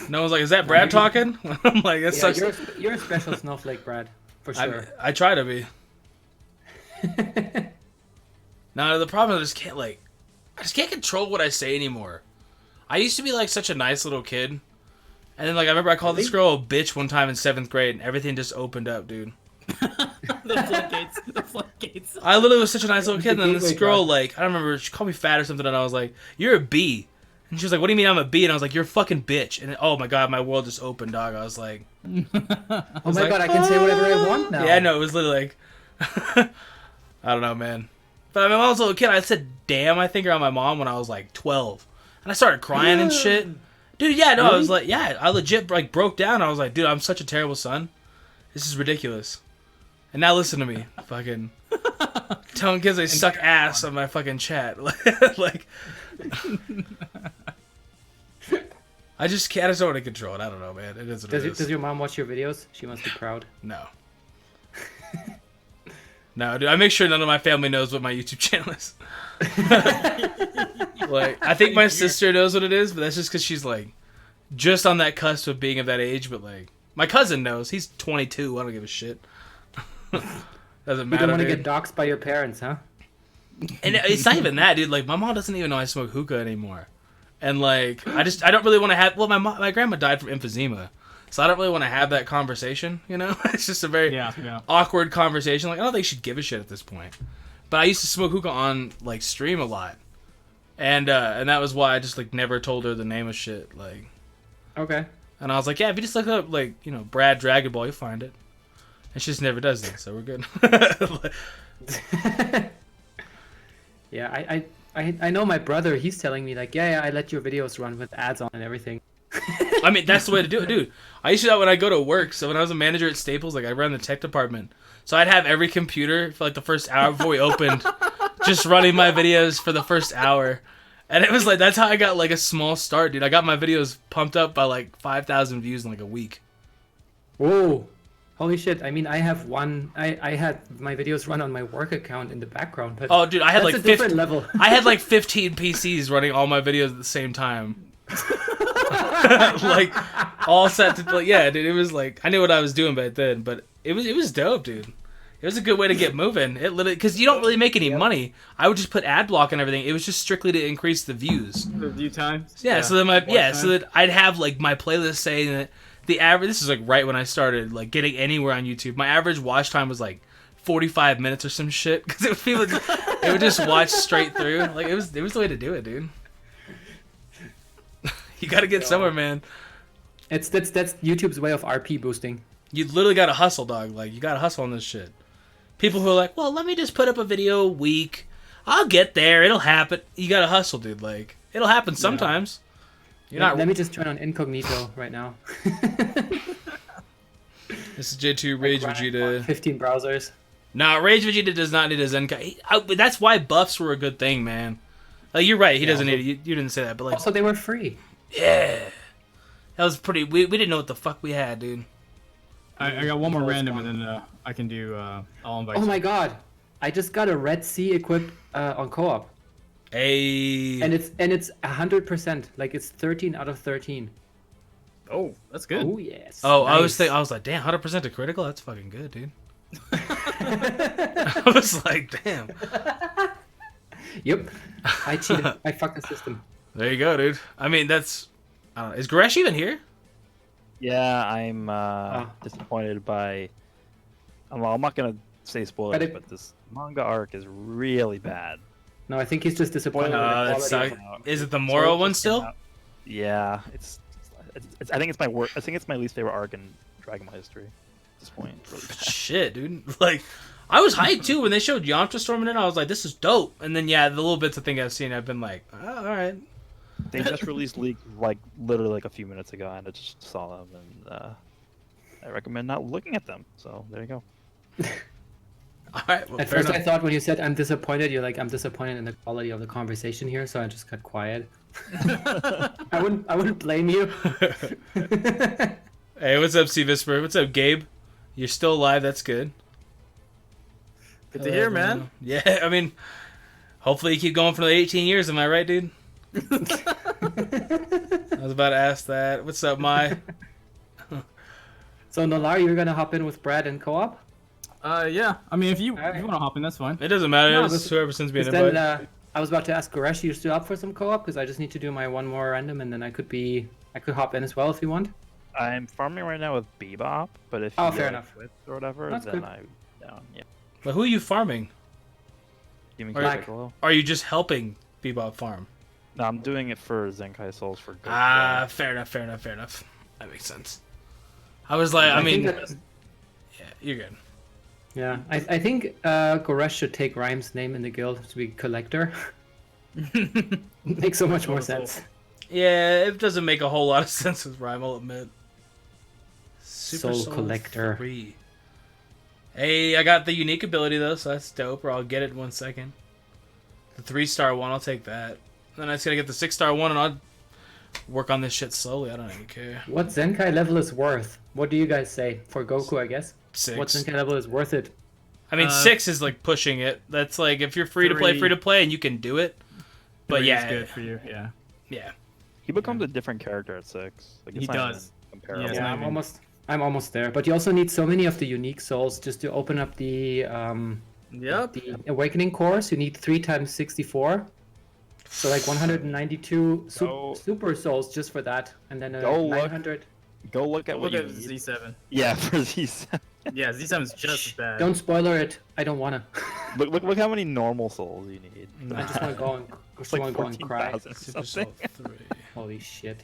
no one's like, is that Brad talking? I'm like, that sucks. You're a special snowflake, Brad, for sure. I try to be. No, the problem is I just can't control what I say anymore. I used to be like such a nice little kid, and then like I remember I called this girl a bitch one time in 7th grade, and everything just opened up, dude. The floodgates. I literally was such a nice little kid, and then this girl, like, I don't remember, she called me fat or something, and I was like, you're a B. And she was like, what do you mean I'm a B? And I was like, you're a fucking bitch. And oh my god, my world just opened, dog. I was like... oh my god, I can say whatever I want now. Yeah, no, it was literally like... I don't know, man. But I mean, when I was a little kid, I said damn, I think, around my mom when I was like 12. And I started crying and shit. Dude, yeah, no, really? I was like, yeah, I legit like broke down. I was like, dude, I'm such a terrible son. This is ridiculous. And now listen to me, fucking telling kids they suck ass on my fucking chat. Like, I just can't. I just don't want to control it. I don't know, man. It is what it is. Does your mom watch your videos? She must be proud. No. No, dude. I make sure none of my family knows what my YouTube channel is. Like, I think my sister knows what it is, but that's just because she's like just on that cusp of being of that age. But like, my cousin knows. He's 22. I don't give a shit. Doesn't matter. You don't want to get doxxed by your parents, huh? And it's not even that, dude. Like, my mom doesn't even know I smoke hookah anymore. And like, I don't really want to have. Well, my grandma died from emphysema, so I don't really want to have that conversation. You know, it's just a very awkward conversation. Like, I don't think she'd give a shit at this point. But I used to smoke hookah on like stream a lot, and that was why I just like never told her the name of shit. Like, okay. And I was like, yeah, if you just look up like, you know, Brad Dragon Ball, you'll find it. And she just never does that, so we're good. Yeah, I know my brother, he's telling me like, yeah, I let your videos run with ads on and everything. I mean, that's the way to do it, dude. I used to do that when I go to work. So when I was a manager at Staples, like, I ran the tech department. So I'd have every computer for like the first hour before we opened just running my videos for the first hour. And it was like, that's how I got like a small start, dude. I got my videos pumped up by like 5,000 views in like a week. Whoa. Holy shit, I mean, I have one, I had my videos run on my work account in the background, but oh, dude, I had like a different level. I had like 15 PCs running all my videos at the same time. Like, all set to, like, yeah, dude, it was like, I knew what I was doing back then, but it was dope, dude. It was a good way to get moving. It literally, because you don't really make any money. I would just put ad block and everything. It was just strictly to increase the views. The view times? Yeah, so then so that I'd have like my playlist saying that the average, this is like right when I started like getting anywhere on YouTube, my average watch time was like 45 minutes or some shit because it would just watch straight through. Like it was the way to do it, dude. You got to get somewhere, man. That's YouTube's way of RP boosting. You literally got to hustle, dog. Like you got to hustle on this shit. People who are like, well, let me just put up a video a week. I'll get there. It'll happen. You got to hustle, dude. Like it'll happen sometimes. Let me just turn on incognito right now. This is J2 Rage Vegeta. 15 browsers. Nah, Rage Vegeta does not need a Zenkai. That's why buffs were a good thing, man. Like, you're right. He doesn't need it. You didn't say that, but like. Also, they were free. Yeah. That was pretty. We didn't know what the fuck we had, dude. I got one more random, and then I can do. I'll invite. Oh you. my god! I just got a Red Sea equipped on co-op. Hey. And it's 100%. Like it's 13 out of 13. Oh, that's good. Oh yes. Oh, nice. I was like, damn, 100% to critical. That's fucking good, dude. I was like, damn. Yep. I cheated. I fucked the system. There you go, dude. I mean, that's. I don't know. Is Gresh even here? Yeah, I'm disappointed by. Well, I'm not gonna say spoilers, but this manga arc is really bad. No, I think he's just disappointed. That sucks. Is it the Moro one still? Yeah, it's. I think it's my worst. I think it's my least favorite arc in Dragon Ball history at this point. It's really bad. Shit, dude. Like, I was hyped too when they showed Yamcha storming in. I was like, this is dope. And then yeah, the little bits I think I've seen, I've been like, oh, all right. They just released League like literally like a few minutes ago, and I just saw them, and I recommend not looking at them. So there you go. All right. Well, At first, I thought when you said I'm disappointed, you're like I'm disappointed in the quality of the conversation here, so I just got quiet. I wouldn't blame you. Hey, what's up, C Visper? What's up, Gabe? You're still alive. That's good. Good to hear, man. Yeah, I mean, hopefully you keep going for the 18 years. Am I right, dude? I was about to ask that. What's up, Mai? So Nolar, you're gonna hop in with Brad in co-op? Yeah. I mean, if you want to hop in, that's fine. It doesn't matter. No, It's whoever sends me an Then, invite. I was about to ask Goresh, you still up for some co-op? Because I just need to do my one more random, and then I could hop in as well if you want. I'm farming right now with Bebop, but if Oh, you fair like enough. Blitz or whatever, That's then good. I'm down. Yeah. But who are you farming? You mean Like- Piccolo? Are you just helping Bebop farm? No, I'm doing it for Zenkai Souls for Goku. Ah, fair enough. That makes sense. I was like, I mean, think yeah, you're good. Yeah, I think Goresh should take Rhyme's name in the guild to be Collector. Makes so much more sense. Yeah, it doesn't make a whole lot of sense with Rhyme, I'll admit. Soul Collector. 3. Hey, I got the unique ability though, so that's dope. Or I'll get it in 1 second. The 3-star one, I'll take that. Then I just gotta get the 6-star one, and I'll work on this shit slowly. I don't even care. What Zenkai level is worth? What do you guys say? For Goku, I guess. 6. What Zenkai level is worth it? I mean, 6 is like pushing it. That's like if you're free to play, and you can do it. But Three yeah, is good for you. Yeah. yeah. He becomes a different character at 6. Like, it's He not does. even comparable. It's Yeah, not I'm almost there. But you also need so many of the unique souls just to open up the Yep. the awakening course. You need 3 times 64. So like 192 super souls just for that, and then Go look. 900. Go look at what Look you at need. Z7. Yeah, for these. Yeah, Z7 is just as bad. Don't spoiler it. I don't wanna. look how many normal souls you need. I just wanna go and It's like cry. 14,000 or Super something. Soul 3. Holy shit.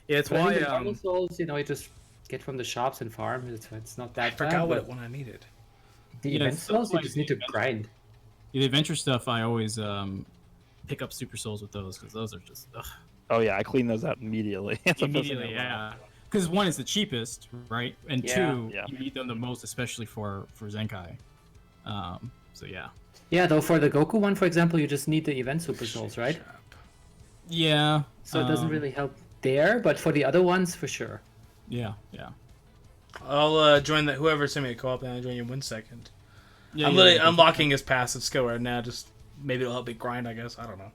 Yeah, it's But I why. think the normal souls, you just get from the shops and farm. It's not that I bad. forgot what but one I needed. the Yeah, event it's souls, you like just need the to event- grind. The adventure stuff, I always pick up super souls with those because those are just Oh yeah, I clean those out immediately. That's the first thing immediately. I Yeah. Because one is the cheapest, right? And Yeah. two, Yeah. you need them the most, especially for Zenkai. So yeah. Yeah, though for the Goku one, for example, you just need the event super souls, right? Yeah. So it doesn't really help there, but for the other ones, for sure. Yeah. Yeah. I'll join that. Whoever sent me a co-op, and I'll join you in 1 second. Yeah. I'm yeah, literally yeah. unlocking his passive skill right now. Just maybe it'll help me grind. I guess I don't know.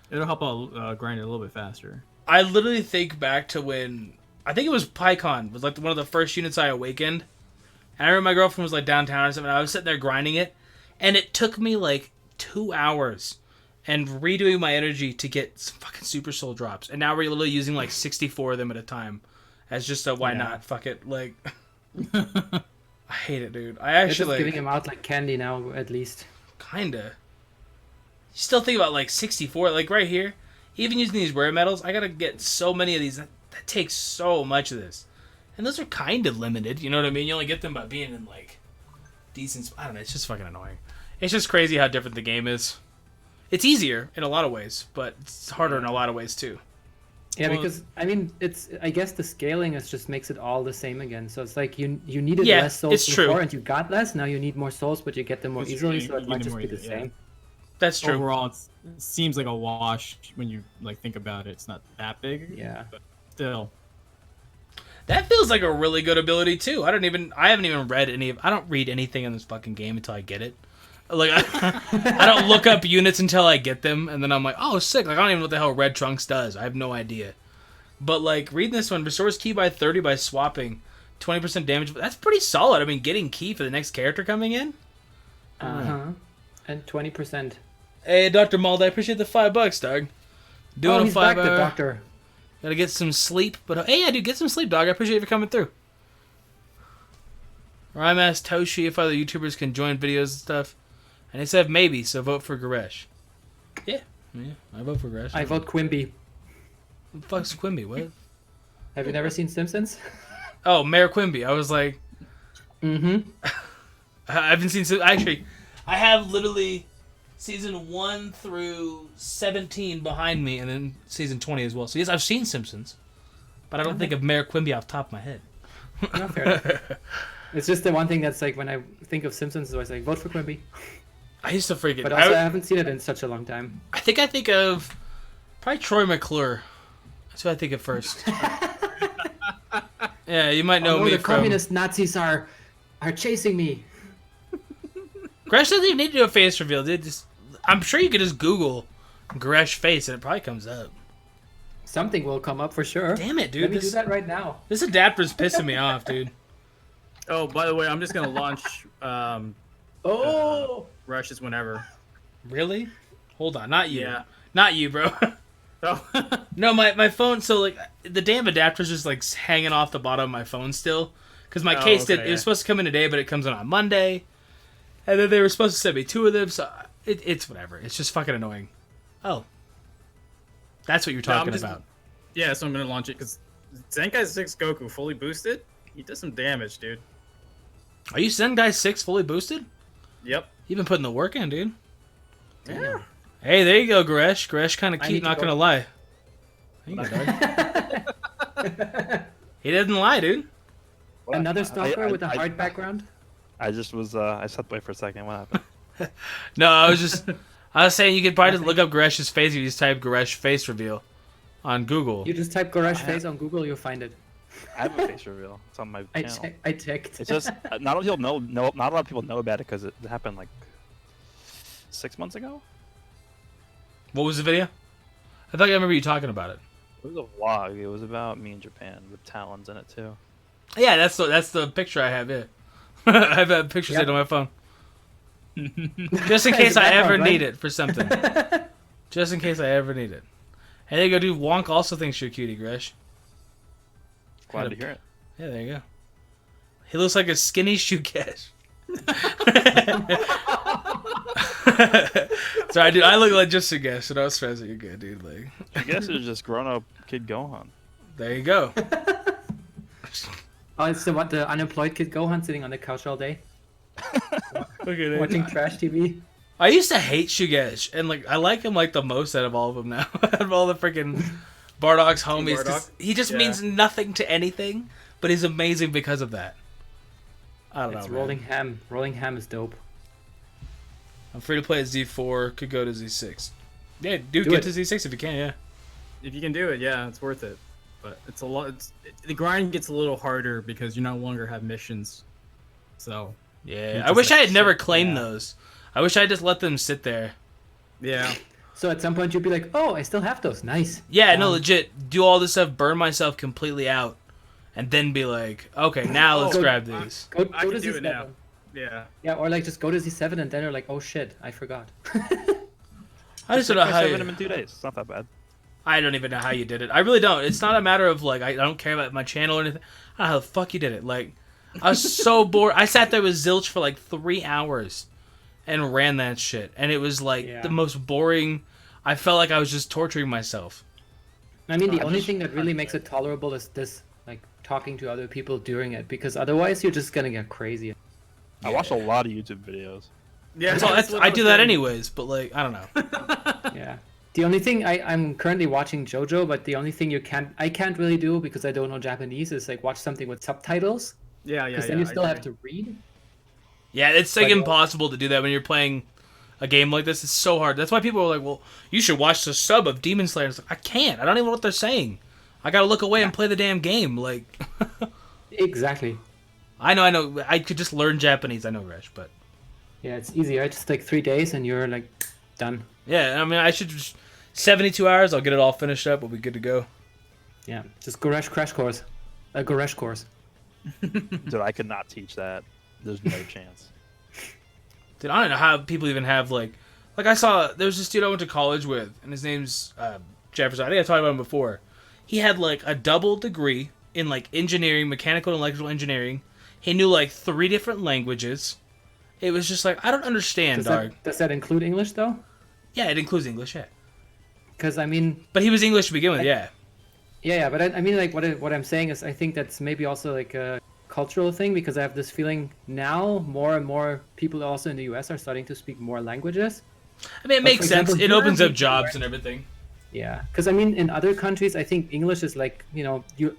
It'll help out grind it a little bit faster. I literally think back to when I think it was PyCon was like one of the first units I awakened. And I remember my girlfriend was like downtown or something. And I was sitting there grinding it, and it took me like 2 hours and redoing my energy to get some fucking super soul drops. And now we're literally using like 64 of them at a time as just a why Yeah. not? Fuck it. Like I hate it, dude. I They're just actually giving him out like candy now, at least. kinda. You still think about like 64, like right here. Even using these rare metals, I gotta get so many of these. That takes so much of this, and those are kind of limited. You know what I mean? You only get them by being in like decent. I don't know. It's just fucking annoying. It's just crazy how different the game is. It's easier in a lot of ways, but it's harder in a lot of ways too. Yeah, Well- because I mean, I guess the scaling is just makes it all the same again. So it's like you needed Yeah, less souls it's true. before, and you got less. Now you need more souls, but you get them more It's easily. true, So it you might get just more be the easily, yeah. same. That's true. Overall, it seems like a wash when you like think about it. It's not that big. Yeah. But still. That feels like a really good ability too. I haven't even read I don't read anything in this fucking game until I get it. Like I don't look up units until I get them, and then I'm like, oh, sick. Like I don't even know what the hell Red Trunks does. I have no idea. But like reading this one, restores ki by 30 by swapping 20% damage. That's pretty solid. I mean, getting ki for the next character coming in. And 20%. Hey, Dr. Mald, I appreciate the $5, dog. Doing Oh, a he's back, 5 the hour. doctor. Gotta get some sleep, but hey, yeah, dude, get some sleep, dog. I appreciate you coming through. Rhyme asked Toshi if other YouTubers can join videos and stuff, and he said maybe, so vote for Goresh. Yeah, I vote for Goresh. I vote Quimby. What the fuck's Quimby? What? Have you never seen Simpsons? Oh, Mayor Quimby. I was like, Mm-hmm. I haven't seen. Actually, I have literally season 1 through 17 behind me, and then season 20 as well. So yes, I've seen Simpsons, but I don't think of Mayor Quimby off the top of my head. No, fair enough. It's just the one thing that's like when I think of Simpsons, it's always like vote for Quimby. I used to freaking. But also, I haven't seen it in such a long time. I think of probably Troy McClure. That's what I think of first. Yeah, you might know Oh, me the from. communist Nazis are chasing me. Gresh doesn't even need to do a face reveal, dude. I'm sure you could just Google Gresh face and it probably comes up. Something will come up for sure. Damn it, dude. Let me do that right now. This adapter's pissing me off, dude. Oh, by the way, I'm just gonna launch Oh, rushes whenever. Really? Hold on, not you. Yeah. Not you, bro. Oh. No, my phone. So like the damn adapter's just like hanging off the bottom of my phone still, because my Oh, case okay, it yeah. was supposed to come in today, but it comes in on Monday, and then they were supposed to send me 2 of them. So it's whatever. It's just fucking annoying. Oh, that's what you're No, I'm talking just- about. Yeah, so I'm gonna launch it because Zenkai 6 Goku fully boosted. He does some damage, dude. Are you Zenkai 6 fully boosted? Yep. You've been putting the work in, dude. Yeah. Hey, there you go, Goresh. Goresh kind of I cute, need to not go. gonna lie. There you go, dog. He didn't lie, dude. What? another stalker with a I- hard background. I just was I stepped away for a second. What happened? No, I was saying you could probably just look up Goresh's face. You just type Goresh face reveal on Google. You just type Goresh face on Google, you'll find it. I have a face reveal. It's on my channel. I checked. It's just not a lot of people know. Not a lot of people know about it because it happened like 6 months ago. What was the video? I thought I remember you talking about it. It was a vlog. It was about me in Japan with Talons in it too. Yeah, that's the picture I have. Yeah, I have that picture saved Yep. on my phone, just in case the I ever background, right? need it for something. Just in case I ever need it. Hey, there you go, dude. Wonk also thinks you're cutie, Gresh. Glad to hear it. Yeah, there you go. He looks like a skinny Shukesh. Sorry, dude. I look like just a guess, so don't stress it. You're good, dude. Like, I guess it was just grown up kid Gohan. there you go. Oh, it's the unemployed kid Gohan sitting on the couch all day Look at watching trash TV. I used to hate Shugesh, and like I like him like the most out of all of them now. Out of all the freaking Bardock's homies, 'cause Bardock? he just Yeah. means nothing to anything, but he's amazing because of that. I don't It's know. rolling Man. ham. Rolling ham is dope. I'm free to play at Z4. Could go to Z6. Yeah, dude, Do get it. to Z6 if you can. Yeah. If you can do it, yeah, it's worth it. But it's a lot. The grind gets a little harder because you no longer have missions. So Yeah. You I just, wish I like, had never sit- claimed yeah. those. I wish I just let them sit there. yeah, So at some point you'd be like, oh, I still have those. Nice. Yeah, no, legit. Do all this stuff, burn myself completely out, and then be like, okay, now let's Oh, grab these. Go I to can do Z7. it now. yeah. Yeah, or like just go to Z7 and then you're like, oh shit, I forgot. I just don't know how. I them in 2 days. It's not that bad. I don't even know how you did it. I really don't. It's not a matter of like I don't care about my channel or anything. I don't know how the fuck you did it. Like I was so bored. I sat there with Zilch for like 3 hours and ran that shit. And it was like the most boring. I felt like I was just torturing myself. I mean, the only thing that really makes it tolerable is this, like, talking to other people during it, because otherwise you're just gonna get crazy. I watch a lot of YouTube videos. Yeah, I do that anyways, but like, I don't know. Yeah. The only thing I'm currently watching JoJo, but the only thing I can't really do because I don't know Japanese is like watch something with subtitles. Yeah. Because then you still have to read. Yeah, it's like But, impossible to do that when you're playing a game like this. It's so hard. That's why people are like, well, you should watch the sub of Demon Slayer. It's like, I can't. I don't even know what they're saying. I gotta look away and play the damn game. Like, Exactly. I know. I could just learn Japanese. I know, Resh, but Yeah, it's easy, right? Just like 3 days and you're like done. yeah, I mean, I should just 72 hours. I'll get it all finished up. We'll be good to go. Yeah, just Goresh crash course, a Goresh course. Dude, I could not teach that. There's no chance. Dude, I don't know how people even have like I saw there was this dude I went to college with, and his name's Jefferson. I think I talked about him before. He had like a double degree in like engineering, mechanical and electrical engineering. He knew like 3 different languages. It was just like, I don't understand, dog. Does that include English though? Yeah, it includes English, yeah. Because I mean, But he was English to begin with, yeah. yeah, but I mean, like what I'm saying is, I think that's maybe also like a cultural thing, because I have this feeling now more and more people also in the US are starting to speak more languages. I mean, it makes for sense. example, It here opens up we- jobs and everything. Yeah, because I mean, in other countries, I think English is like,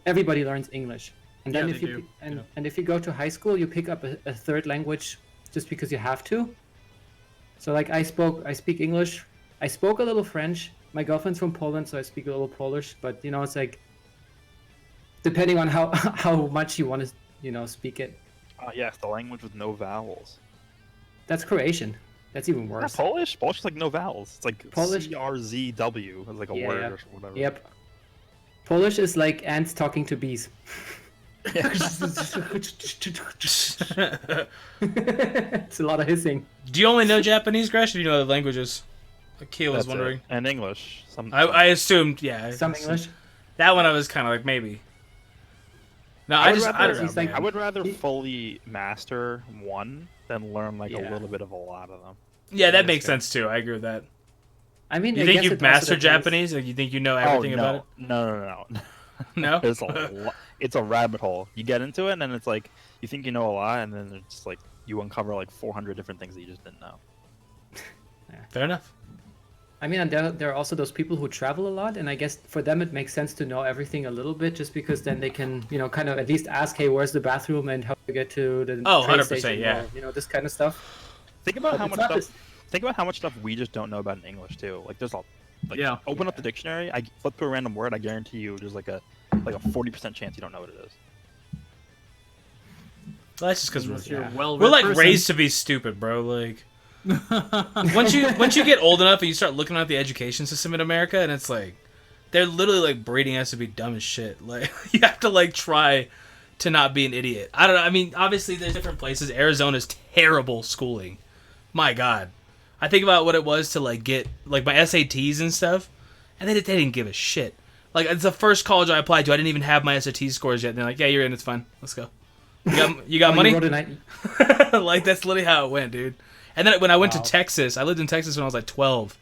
everybody learns English, and then Yeah, if they you do. and if you go to high school, you pick up a third language just because you have to. So like I speak English, I spoke a little French. My girlfriend's from Poland, so I speak a little Polish. But it's like depending on how much you want to speak it. Yes, the language with no vowels. That's Croatian. That's even Yeah, worse. Polish? Polish is like no vowels. It's like Polish- CRZW. It's like a Yeah, word yeah. or whatever. Yep. Polish is like ants talking to bees. It's a lot of hissing. Do you only know Japanese, Gresh, or do you know other languages? Akil was That's wondering. it. And English. I assumed, yeah. Some English. That one I was kind of like, maybe. No, I I would don't rather- know. he's like- man. I would rather fully master one than learn like Yeah. a little bit of a lot of them. Yeah, that That's makes good. sense too. I agree with that. I mean, You I think guess you've it also mastered depends. Japanese? Like, you think you know everything about it? No. No? There's it's a rabbit hole. You get into it, and then it's like you think you know a lot, and then it's just like you uncover like 400 different things that you just didn't know. Fair enough. I mean, and there are also those people who travel a lot, and I guess for them it makes sense to know everything a little bit, just because then they can, kind of at least ask, hey, where's the bathroom and how to get to the Oh, train 100%, station, yeah. or, this kind of stuff. Think about But how it's much not stuff. this- Think about how much stuff we just don't know about in English too. Like there's Yeah. Open up the dictionary. I flip to a random word. I guarantee you, there's like a 40% chance you don't know what it is. Well, that's just because Unless we're you're a well-read we're like person. raised to be stupid, bro. Like once you get old enough and you start looking at the education system in America, and it's like they're literally like breeding us to be dumb as shit. Like you have to like try to not be an idiot. I don't know. I mean, obviously there's different places. Arizona's terrible schooling. My God, I think about what it was to like get like my SATs and stuff, and they didn't give a shit. Like it's the first college I applied to. I didn't even have my SAT scores yet. And they're like, "Yeah, you're in. It's fine. Let's go." You got Oh, money? you wrote a Like that's literally how it went, dude. And then when I went Wow. to Texas, I lived in Texas when I was like 12,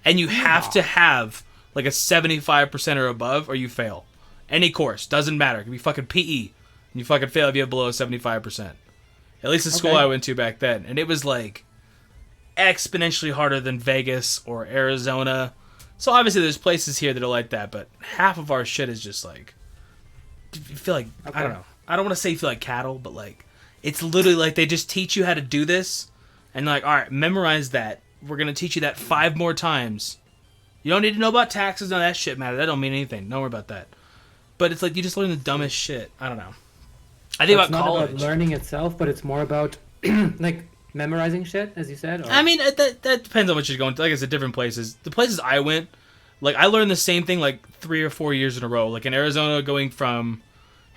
and you have to have like a 75% or above, or you fail. Any course doesn't matter. It can be fucking PE, and you fucking fail if you have below 75%. At least the school Okay. I went to back then, and it was like exponentially harder than Vegas or Arizona. So obviously there's places here that are like that, but half of our shit is just like you feel like I don't know. I don't want to say you feel like cattle, but like it's literally like they just teach you how to do this, and they're like, all right, memorize that. We're gonna teach you that 5 more times. You don't need to know about taxes. None of that shit matter. That don't mean anything. Don't worry about that. But it's like you just learn the dumbest shit. I don't know. I think It's about not college. about learning itself, but it's more about like memorizing shit, as you said. Or... I mean, that depends on what you're going to. Like I said, different places. The places I went, like I learned the same thing like 3 or 4 years in a row. Like in Arizona, going from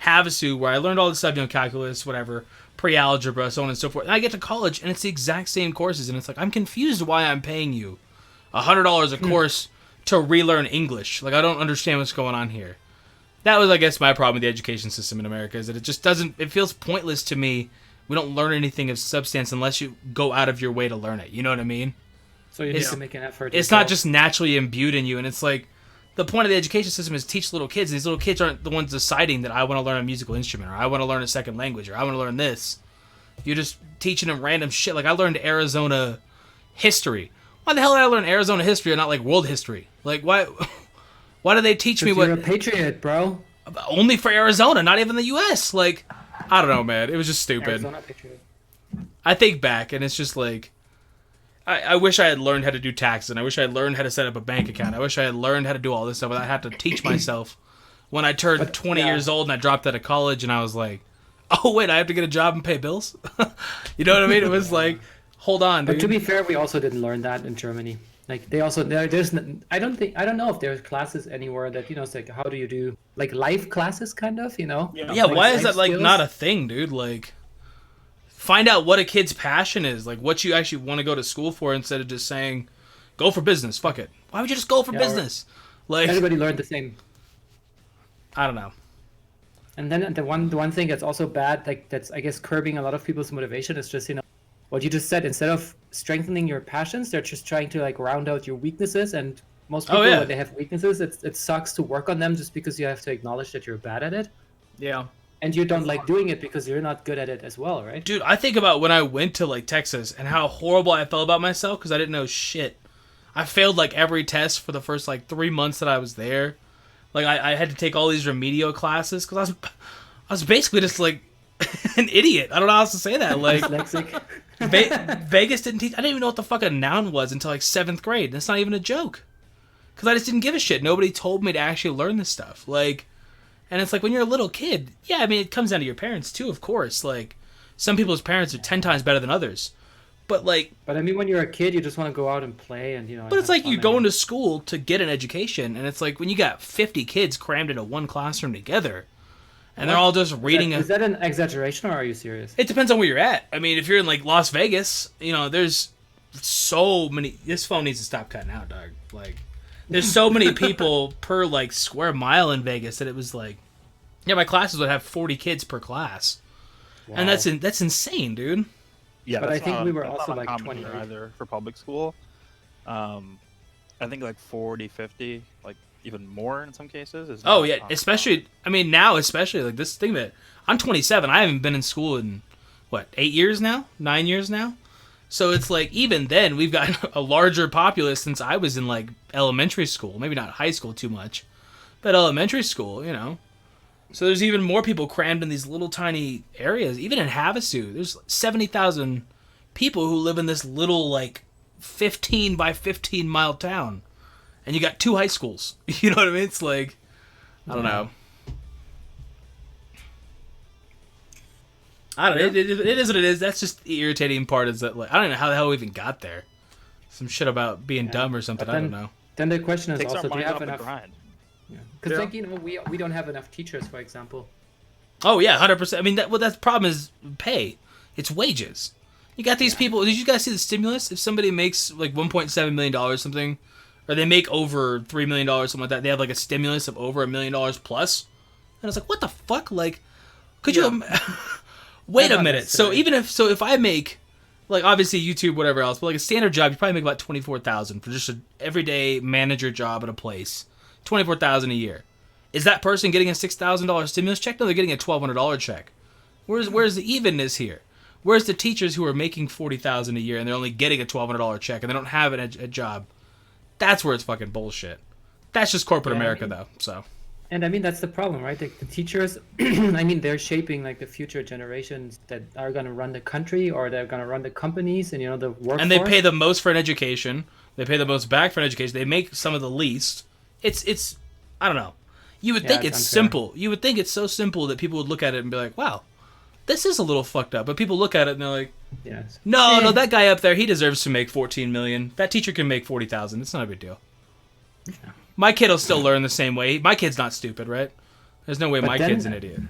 Havasu, where I learned all the stuff, calculus, whatever, pre-algebra, so on and so forth. And I get to college, and it's the exact same courses, and it's like I'm confused why I'm paying you $100 a course to relearn English. Like I don't understand what's going on here. that was, I guess, my problem with the education system in America, is that it just doesn't, it feels pointless to me. We don't learn anything of substance unless you go out of your way to learn it. You know what I mean? So you need to make an effort. It's not just naturally imbued in you, and it's like, the point of the education system is to teach little kids, and these little kids aren't the ones deciding that I want to learn a musical instrument, or I want to learn a second language, or I want to learn this. You're just teaching them random shit. Like, I learned Arizona history. Why the hell did I learn Arizona history and not, like, world history? Like, why do they teach me what... You're a patriot, bro. Only for Arizona, not even the U.S. Like, I don't know, man. It was just stupid. Arizona patriot. I think back, and it's just like... I wish I had learned how to do taxes, and I wish I had learned how to set up a bank account. I wish I had learned how to do all this stuff, but I had to teach myself when I turned 20 years old and I dropped out of college, and I was like, oh, wait, I have to get a job and pay bills? You know what I mean? It was like, hold on, dude. But to be fair, we also didn't learn that in Germany. Like, they also, there's, I don't know if there's classes anywhere that, you know, it's like, how do you do, like, life classes, kind of, you know? Yeah, like why is life that, like, skills? not a thing, dude? Like... Find out what a kid's passion is, like what you actually want to go to school for, instead of just saying, "Go for business." Fuck it. Why would you just go for business? Like Everybody learned the same. I don't know. And then the one thing that's also bad, like that's I guess curbing a lot of people's motivation, is just, you know, what you just said. Instead of strengthening your passions, they're just trying to like round out your weaknesses. And most people, when they have weaknesses, it sucks to work on them just because you have to acknowledge that you're bad at it. Yeah. And you don't like doing it because you're not good at it as well, right? Dude, I think about when I went to like Texas and how horrible I felt about myself because I didn't know shit. I failed like every test for the first like 3 months that I was there. Like I had to take all these remedial classes because I was basically just like an idiot. I don't know how else to say that. Like Dyslexic. Vegas didn't teach. I didn't even know what the fuck a noun was until like 7th grade. And it's not even a joke because I just didn't give a shit. Nobody told me to actually learn this stuff. Like. And it's like when you're a little kid, yeah, I mean, it comes down to your parents too, of course. Like, some people's parents are 10 times better than others. But like... But I mean, when you're a kid, you just want to go out and play and, you know... But it's like you're going to school to get an education. And it's like when you got 50 kids crammed into one classroom together, and they're all just reading... Is that an exaggeration, or are you serious? It depends on where you're at. I mean, if you're in like Las Vegas, you know, there's so many... This phone needs to stop cutting out, dog. Like... There's so many people per like square mile in Vegas that it was like, yeah, my classes would have 40 kids per class, and that's insane, dude. Yeah, but I think we were that's also not like uncommon 20 here either for public school. I think like 40, 50, like even more in some cases. Is Oh yeah, especially I mean now, especially like this thing that I'm 27. I haven't been in school in what 8 years now, 9 years now. So it's like, even then, we've got a larger populace since I was in, like, elementary school. Maybe not high school too much, but elementary school, you know. So there's even more people crammed in these little tiny areas. Even in Havasu, there's 70,000 people who live in this little, like, 15 by 15 mile town. And you got 2 high schools. You know what I mean? It's like, I don't know. I don't know. It is what it is. That's just the irritating part, is that, like, I don't know how the hell we even got there. Some shit about being dumb or something. I don't know. Then the question is Takes also, our do you minds have off the enough? grind. Because like, you know, we don't have enough teachers, for example. Oh yeah, 100%. I mean, that's the problem is pay. It's wages. You got these people. Did you guys see the stimulus? If somebody makes like $1.7 million or something, or they make over $3 million, something like that, they have like a stimulus of over $1 million plus. And it's like, what the fuck? Like, could you? Wait a minute. So even if I make, like, obviously YouTube, whatever else, but like a standard job, you probably make about $24,000 for just an everyday manager job at a place. $24,000 a year. Is that person getting a $6,000 stimulus check? No, they're getting a $1,200 check. Where's the evenness here? Where's the teachers who are making $40,000 a year and they're only getting a $1,200 check and they don't have a job? That's where it's fucking bullshit. That's just corporate America, though. So. And I mean, that's the problem, right? The teachers, I mean, they're shaping like the future generations that are going to run the country, or they're going to run the companies, and, you know, the workforce. And they pay the most for an education. They pay the most back for an education. They make some of the least. It's I don't know. You would think it's simple. You would think it's so simple that people would look at it and be like, wow, this is a little fucked up. But people look at it and they're like, no, that guy up there, he deserves to make $14 million. That teacher can make $40,000. It's not a big deal. Yeah. My kid will still learn the same way. My kid's not stupid, right? There's no way my kid's an idiot.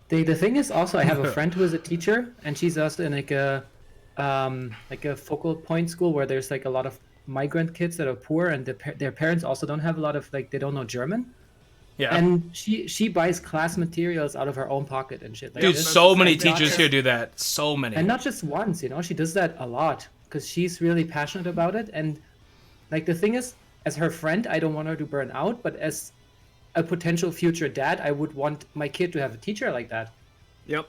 The thing is also, I have a friend who is a teacher, and she's also in like a focal point school where there's like a lot of migrant kids that are poor, and their parents also don't have a lot of, like, they don't know German. Yeah. And she buys class materials out of her own pocket and shit. Like, Dude, this- so many and not teachers just- here do that. So many. And not just once, you know, she does that a lot because she's really passionate about it. And like the thing is, as her friend, I don't want her to burn out, but as a potential future dad, I would want my kid to have a teacher like that. Yep.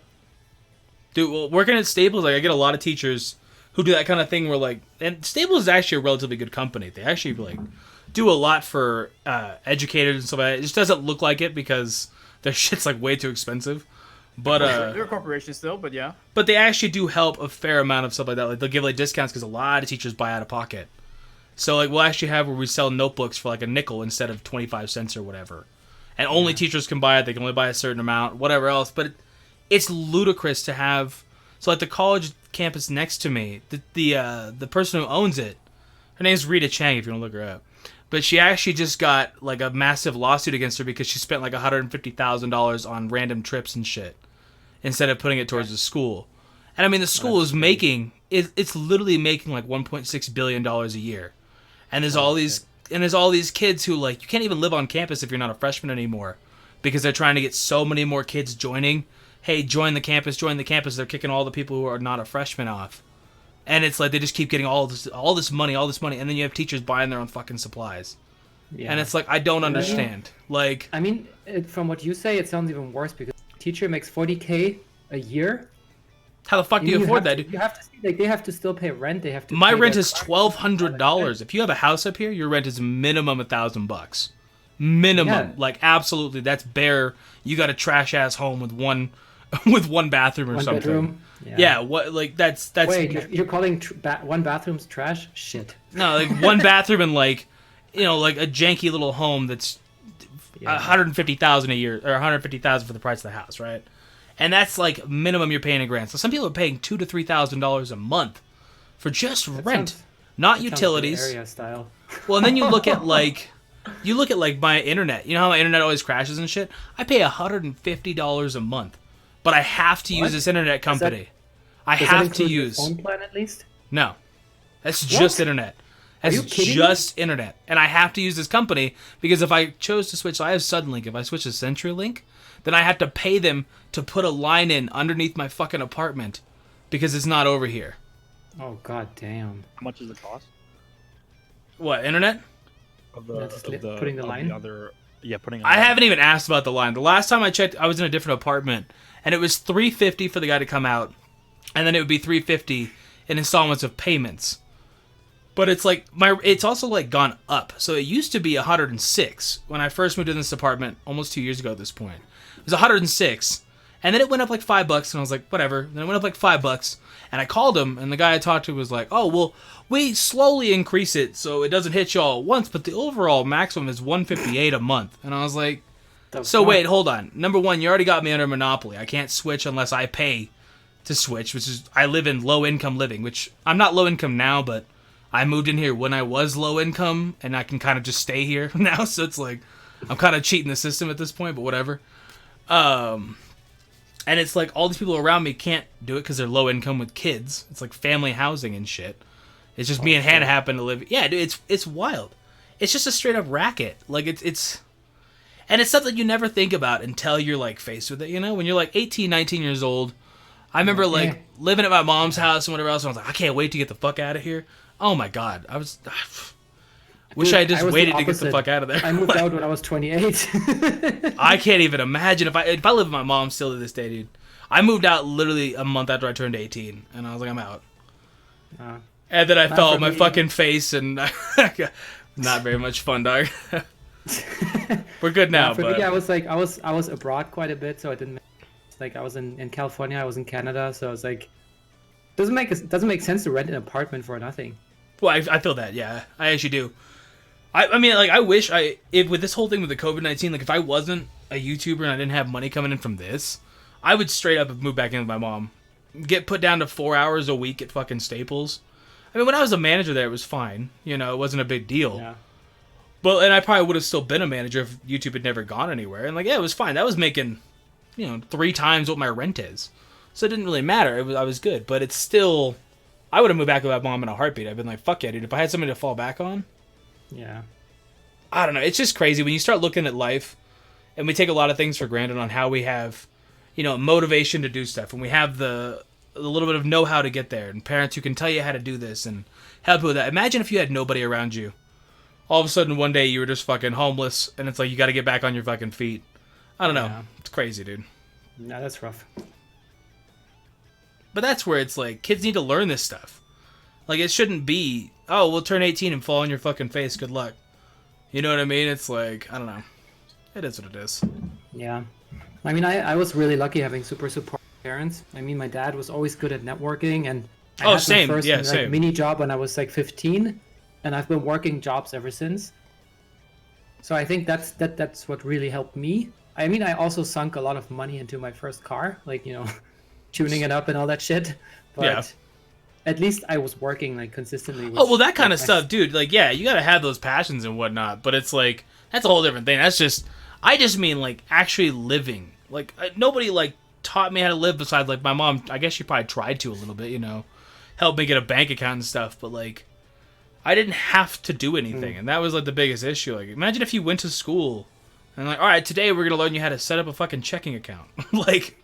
Dude, well, working at Staples, like I get a lot of teachers who do that kind of thing where like, and Staples is actually a relatively good company. They actually like do a lot for educators and stuff like that. It just doesn't look like it because their shit's like way too expensive. But They're a corporation still, but yeah. but they actually do help a fair amount of stuff like that. Like they'll give like discounts because a lot of teachers buy out of pocket. So like we'll actually have where we sell notebooks for like a nickel instead of 25 cents or whatever. And only teachers can buy it. They can only buy a certain amount, whatever else. But it's ludicrous to have. So like the college campus next to me, the person who owns it, her name's Rita Chang if you want to look her up. But she actually just got like a massive lawsuit against her because she spent like $150,000 on random trips and shit instead of putting it towards the school. And I mean the school is making it's literally making like $1.6 billion a year. And there's all these kids who like you can't even live on campus if you're not a freshman anymore because they're trying to get so many more kids joining. Hey, join the campus, join the campus. They're kicking all the people who are not a freshman off. And it's like they just keep getting all this money, and then you have teachers buying their own fucking supplies. Yeah. And it's like I don't understand. Like I mean, from what you say, it sounds even worse because the teacher makes $40K a year. how the fuck do you afford that? You have to like they have to still pay rent. They have to. My pay rent their is classes. $1,200. If you have a house up here, your rent is minimum $1,000. Minimum, Yeah. like absolutely, that's bare. You got a trash ass home with one bathroom or One something. bedroom. Yeah, what like that's Wait, you're calling one bathroom's trash? Shit. no like one bathroom and like like a janky little home that's Yeah. $150,000 a year or $150,000 for the price of the house, right? And that's like minimum you're paying a grand. So some people are paying $2,000 to $3,000 a month for just rent, sounds- not Sounds utilities. Bay Area style. Well, and then you look at like my internet. You know how my internet always crashes and shit? I pay $150 a month, but I have to use this internet company. I Does that have to include your use phone plan at least? no. That's just internet. That's you kidding me? just internet, and I have to use this company because if I chose to switch, so I have Suddenlink. If I switch to CenturyLink, then I have to pay them to put a line in underneath my fucking apartment because it's not over here. Oh god damn. How much does it cost? What internet? Of Yeah, just putting the line? Putting. I haven't even asked about the line. The last time I checked, I was in a different apartment, and it was $350 for the guy to come out, and then it would be $350 in installments of payments. But it's like it's also like gone up. So it used to be $106 when I first moved in this apartment almost 2 years ago at this point. It was $106, and then it went up like $5, and I was like, whatever. Then it went up like $5, and I called him, and the guy I talked to was like, oh well, we slowly increase it so it doesn't hit you all at once, but the overall maximum is $158 a month. And I was like, so wait, hold on. Number one, you already got me under monopoly. I can't switch unless I pay to switch, which is I live in low income living, which I'm not low income now, but I moved in here when I was low income, and I can kind of just stay here now. So it's like I'm kind of cheating the system at this point, but whatever. And it's like all these people around me can't do it because they're low income with kids. It's like family housing and shit. It's just me and Hannah happen to live. Yeah, dude, it's wild. It's just a straight up racket. Like it's and it's something you never think about until you're like faced with it. You know, when you're like 18, 19 years old. I remember like living at my mom's house and whatever else. And I was like, I can't wait to get the fuck out of here. Oh my god, wish I had just waited to get the fuck out of there. I moved out when I was 28. I can't even imagine if I live with my mom still to this day, dude. I moved out literally a month after I turned 18, and I was like, I'm out. And then I fell on my fucking face, and not very much fun, dog. We're good now, For but me, I was abroad quite a bit, so I didn't. Like I was in California, I was in Canada, so I was like, doesn't make sense to rent an apartment for nothing. well, I feel that, yeah, I actually do. I mean, like, I wish if with this whole thing with the COVID-19, like, if I wasn't a YouTuber and I didn't have money coming in from this, I would straight up move back in with my mom, get put down to 4 hours a week at fucking Staples. I mean, when I was a manager there, it was fine, you know, it wasn't a big deal. Yeah. But and I probably would have still been a manager if YouTube had never gone anywhere. And like, yeah, it was fine. That was making, 3 times what my rent is. So it didn't really matter. I was good. But it's still, I would have moved back with my mom in a heartbeat. I've been like, fuck yeah, dude. If I had somebody to fall back on, Yeah. I don't know. It's just crazy when you start looking at life. and we take a lot of things for granted on how we have, motivation to do stuff, and we have the little bit of know-how to get there, and parents who can tell you how to do this and help you with that. Imagine if you had nobody around you. All of a sudden, one day you were just fucking homeless, and it's like you got to get back on your fucking feet. I don't know. Yeah. It's crazy, dude. No, that's rough. But that's where it's like, kids need to learn this stuff. Like, it shouldn't be, oh, we'll turn 18 and fall on your fucking face. Good luck. You know what I mean? It's like, I don't know. It is what it is. Yeah. I mean, I was really lucky having super supportive parents. I mean, my dad was always good at networking, and I had same. my first Yeah, same. mini job when I was like 15, and I've been working jobs ever since. So I think that's what really helped me. I mean, I also sunk a lot of money into my first car, like, tuning it up and all that shit. But Yeah. at least I was working like consistently. Oh, well, that kind of stuff, dude. Like, yeah, you gotta have those passions and whatnot, but it's like, that's a whole different thing. I just mean, like, actually living. Like, nobody, like, taught me how to live besides, like, my mom. I guess she probably tried to a little bit, help me get a bank account and stuff, but, like, I didn't have to do anything, and that was, like, the biggest issue. Like, imagine if you went to school and, like, all right, today we're gonna learn you how to set up a fucking checking account. Like,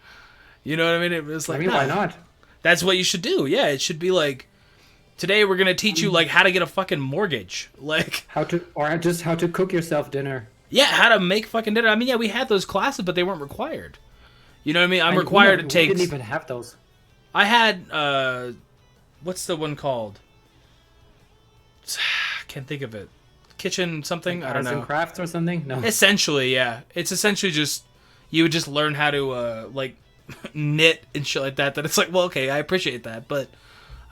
you know what I mean? It was like, I mean, why not? That's what you should do. Yeah, it should be like, today we're gonna teach you, like, how to get a fucking mortgage. Like, How to cook yourself dinner. yeah, how to make fucking dinner. I mean, yeah, we had those classes, but they weren't required. You know what I mean? I'm And required we to take. didn't even have those. I had what's the one called? Can't think of it. Kitchen something. I don't Arts and know. crafts or something. No. Essentially, yeah. It's essentially just you would just learn how to like knit and shit like that. That it's like, well, okay, I appreciate that, but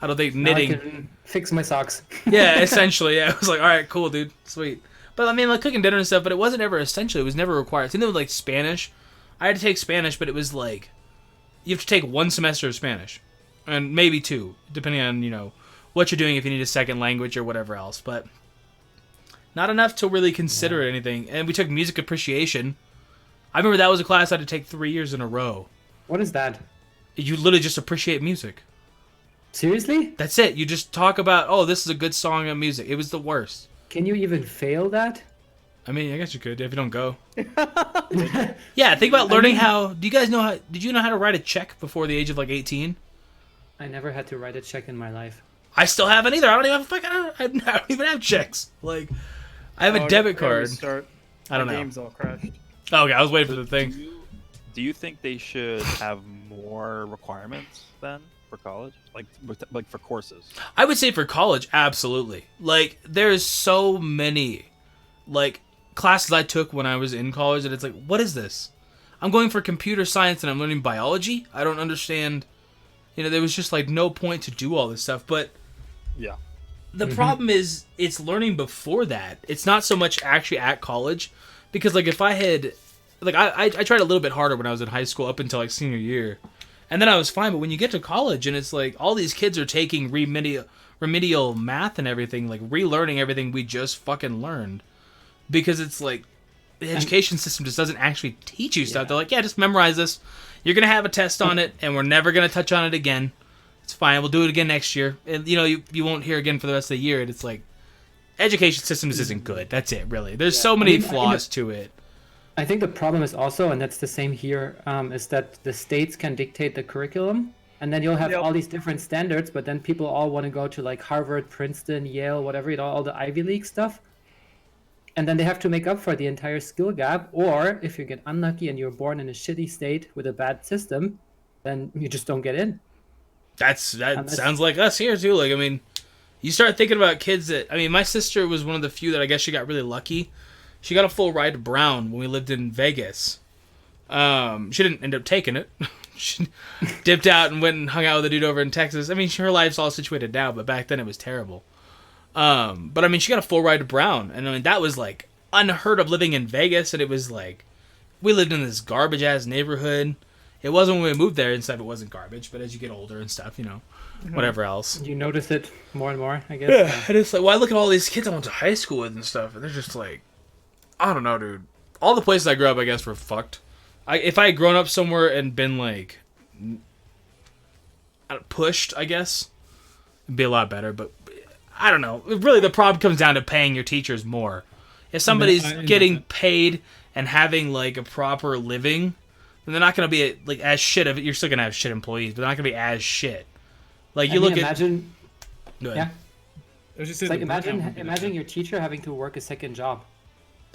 I don't think Now I knitting. can fix my socks. Yeah, essentially, yeah. It was like, all right, cool, dude, sweet. But I mean, like cooking dinner and stuff, but it wasn't ever essential. It was never required. Same thing with like Spanish. I had to take Spanish, but it was like you have to take one semester of Spanish, and maybe two, depending on what you're doing. If you need a second language or whatever else, but not enough to really consider anything. And we took music appreciation. I remember that was a class I had to take 3 years in a row. What is that? You literally just appreciate music. Seriously? That's it. You just talk about, oh, this is a good song of music. It was the worst. Can you even fail that? I mean, I guess you could if you don't go. Yeah, think about learning how. Do you guys know how? Did you know how to write a check before the age of like 18? I never had to write a check in my life. I still haven't either. I don't even I don't even have checks. Like, I have a debit card. I don't know. Game's all crashed. Oh, okay, I was waiting for the thing. Do you think they should have more requirements then for college, like for courses? I would say for college, absolutely. Like, there's so many, like, classes I took when I was in college that it's like, what is this? I'm going for computer science and I'm learning biology? I don't understand. There was just, like, no point to do all this stuff. But Yeah. the problem is, it's learning before that. It's not so much actually at college. Because, like, if I had... Like, I tried a little bit harder when I was in high school up until, like, senior year. And then I was fine. But when you get to college and it's like, all these kids are taking remedial math and everything, like, relearning everything we just fucking learned. Because it's like, the education system just doesn't actually teach you stuff. They're like, yeah, just memorize this. You're going to have a test on it, and we're never going to touch on it again. It's fine. We'll do it again next year. And, you won't hear again for the rest of the year. And it's like, education system just isn't good. That's it, really. There's so many flaws to it. I think the problem is also, and that's the same here, is that the states can dictate the curriculum. And then you'll have all these different standards, but then people all want to go to like Harvard, Princeton, Yale, whatever, all the Ivy League stuff. And then they have to make up for the entire skill gap. Or if you get unlucky and you're born in a shitty state with a bad system, then you just don't get in. That sounds like us here too. Like, I mean, you start thinking about kids that... I mean, my sister was one of the few that I guess she got really lucky. She got a full ride to Brown when we lived in Vegas. She didn't end up taking it. She dipped out and went and hung out with a dude over in Texas. I mean, her life's all situated now, but back then it was terrible. But I mean, she got a full ride to Brown, and I mean, that was like unheard of living in Vegas, and it was like, we lived in this garbage ass neighborhood. It wasn't when we moved there and stuff, it wasn't garbage, but as you get older and stuff, whatever else. You notice it more and more, I guess. Yeah, and it's like, well, I look at all these kids I went to high school with and stuff, and they're just like, I don't know, dude. All the places I grew up, I guess, were fucked. If I had grown up somewhere and been like pushed, I guess, it'd be a lot better, but I don't know. Really, the problem comes down to paying your teachers more. If somebody's getting paid and having like a proper living, then they're not gonna be like as shit of it. You're still gonna have shit employees, but they're not gonna be as shit. Like you imagine, Go ahead. yeah. I was just It's saying like the boot camp would be imagine your teacher having to work a second job.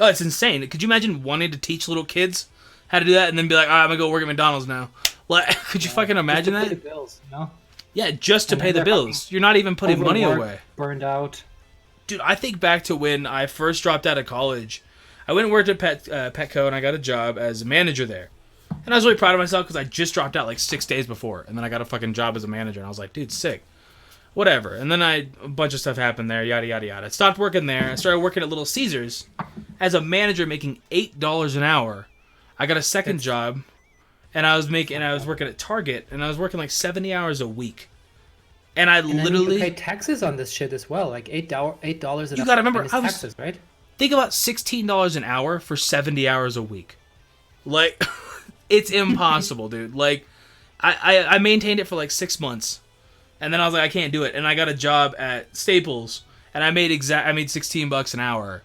Oh, it's insane. Could you imagine wanting to teach little kids how to do that and then be like, all right, I'm gonna go work at McDonald's now? Like, could you fucking imagine Just to that? pay the bills, you know? Yeah, just to And pay then the they're bills. You're not even putting money Overworked, away. Burned out. Dude, I think back to when I first dropped out of college. I went and worked at Petco, and I got a job as a manager there. And I was really proud of myself because I just dropped out like 6 days before, and then I got a fucking job as a manager, and I was like, dude, sick. Whatever. And then a bunch of stuff happened there, yada, yada, yada. I stopped working there. I started working at Little Caesars as a manager making $8 an hour. I got a second job, and I was working at Target, and I was working like 70 hours a week. And I And literally... then you pay taxes on this shit as well, like $8 an You gotta remember, and it's I was- taxes, right? Think about $16 an hour for 70 hours a week. Like, it's impossible, dude. Like, I maintained it for like 6 months. And then I was like, I can't do it. And I got a job at Staples. And I made $16 an hour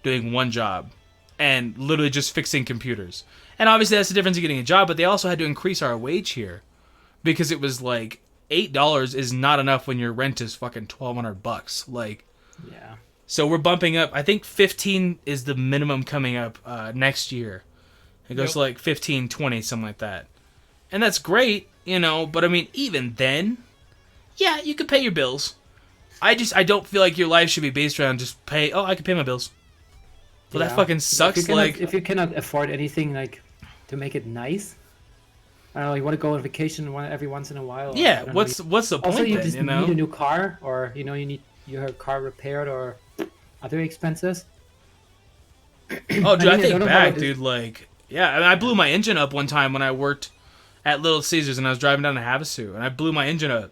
doing one job. And literally just fixing computers. And obviously that's the difference in getting a job. But they also had to increase our wage here. Because it was like, $8 is not enough when your rent is fucking $1,200. Like... Yeah. So we're bumping up. I think 15 is the minimum coming up next year. It goes to like 15, 20, something like that. And that's great, you know, but I mean, even then, yeah, you could pay your bills. I don't feel like your life should be based around just pay, I can pay my bills. Well, that fucking sucks. If you cannot afford anything, like, to make it nice, I don't know, you want to go on vacation every once in a while. Yeah, I don't what's know, the point also, you then, just you know? need a new car, or, you know, you need your car repaired, or other expenses. Oh, dude, I don't think know back, how dude, like, yeah, I mean, I blew my engine up one time when I worked at Little Caesars and I was driving down to Havasu, and I blew my engine up.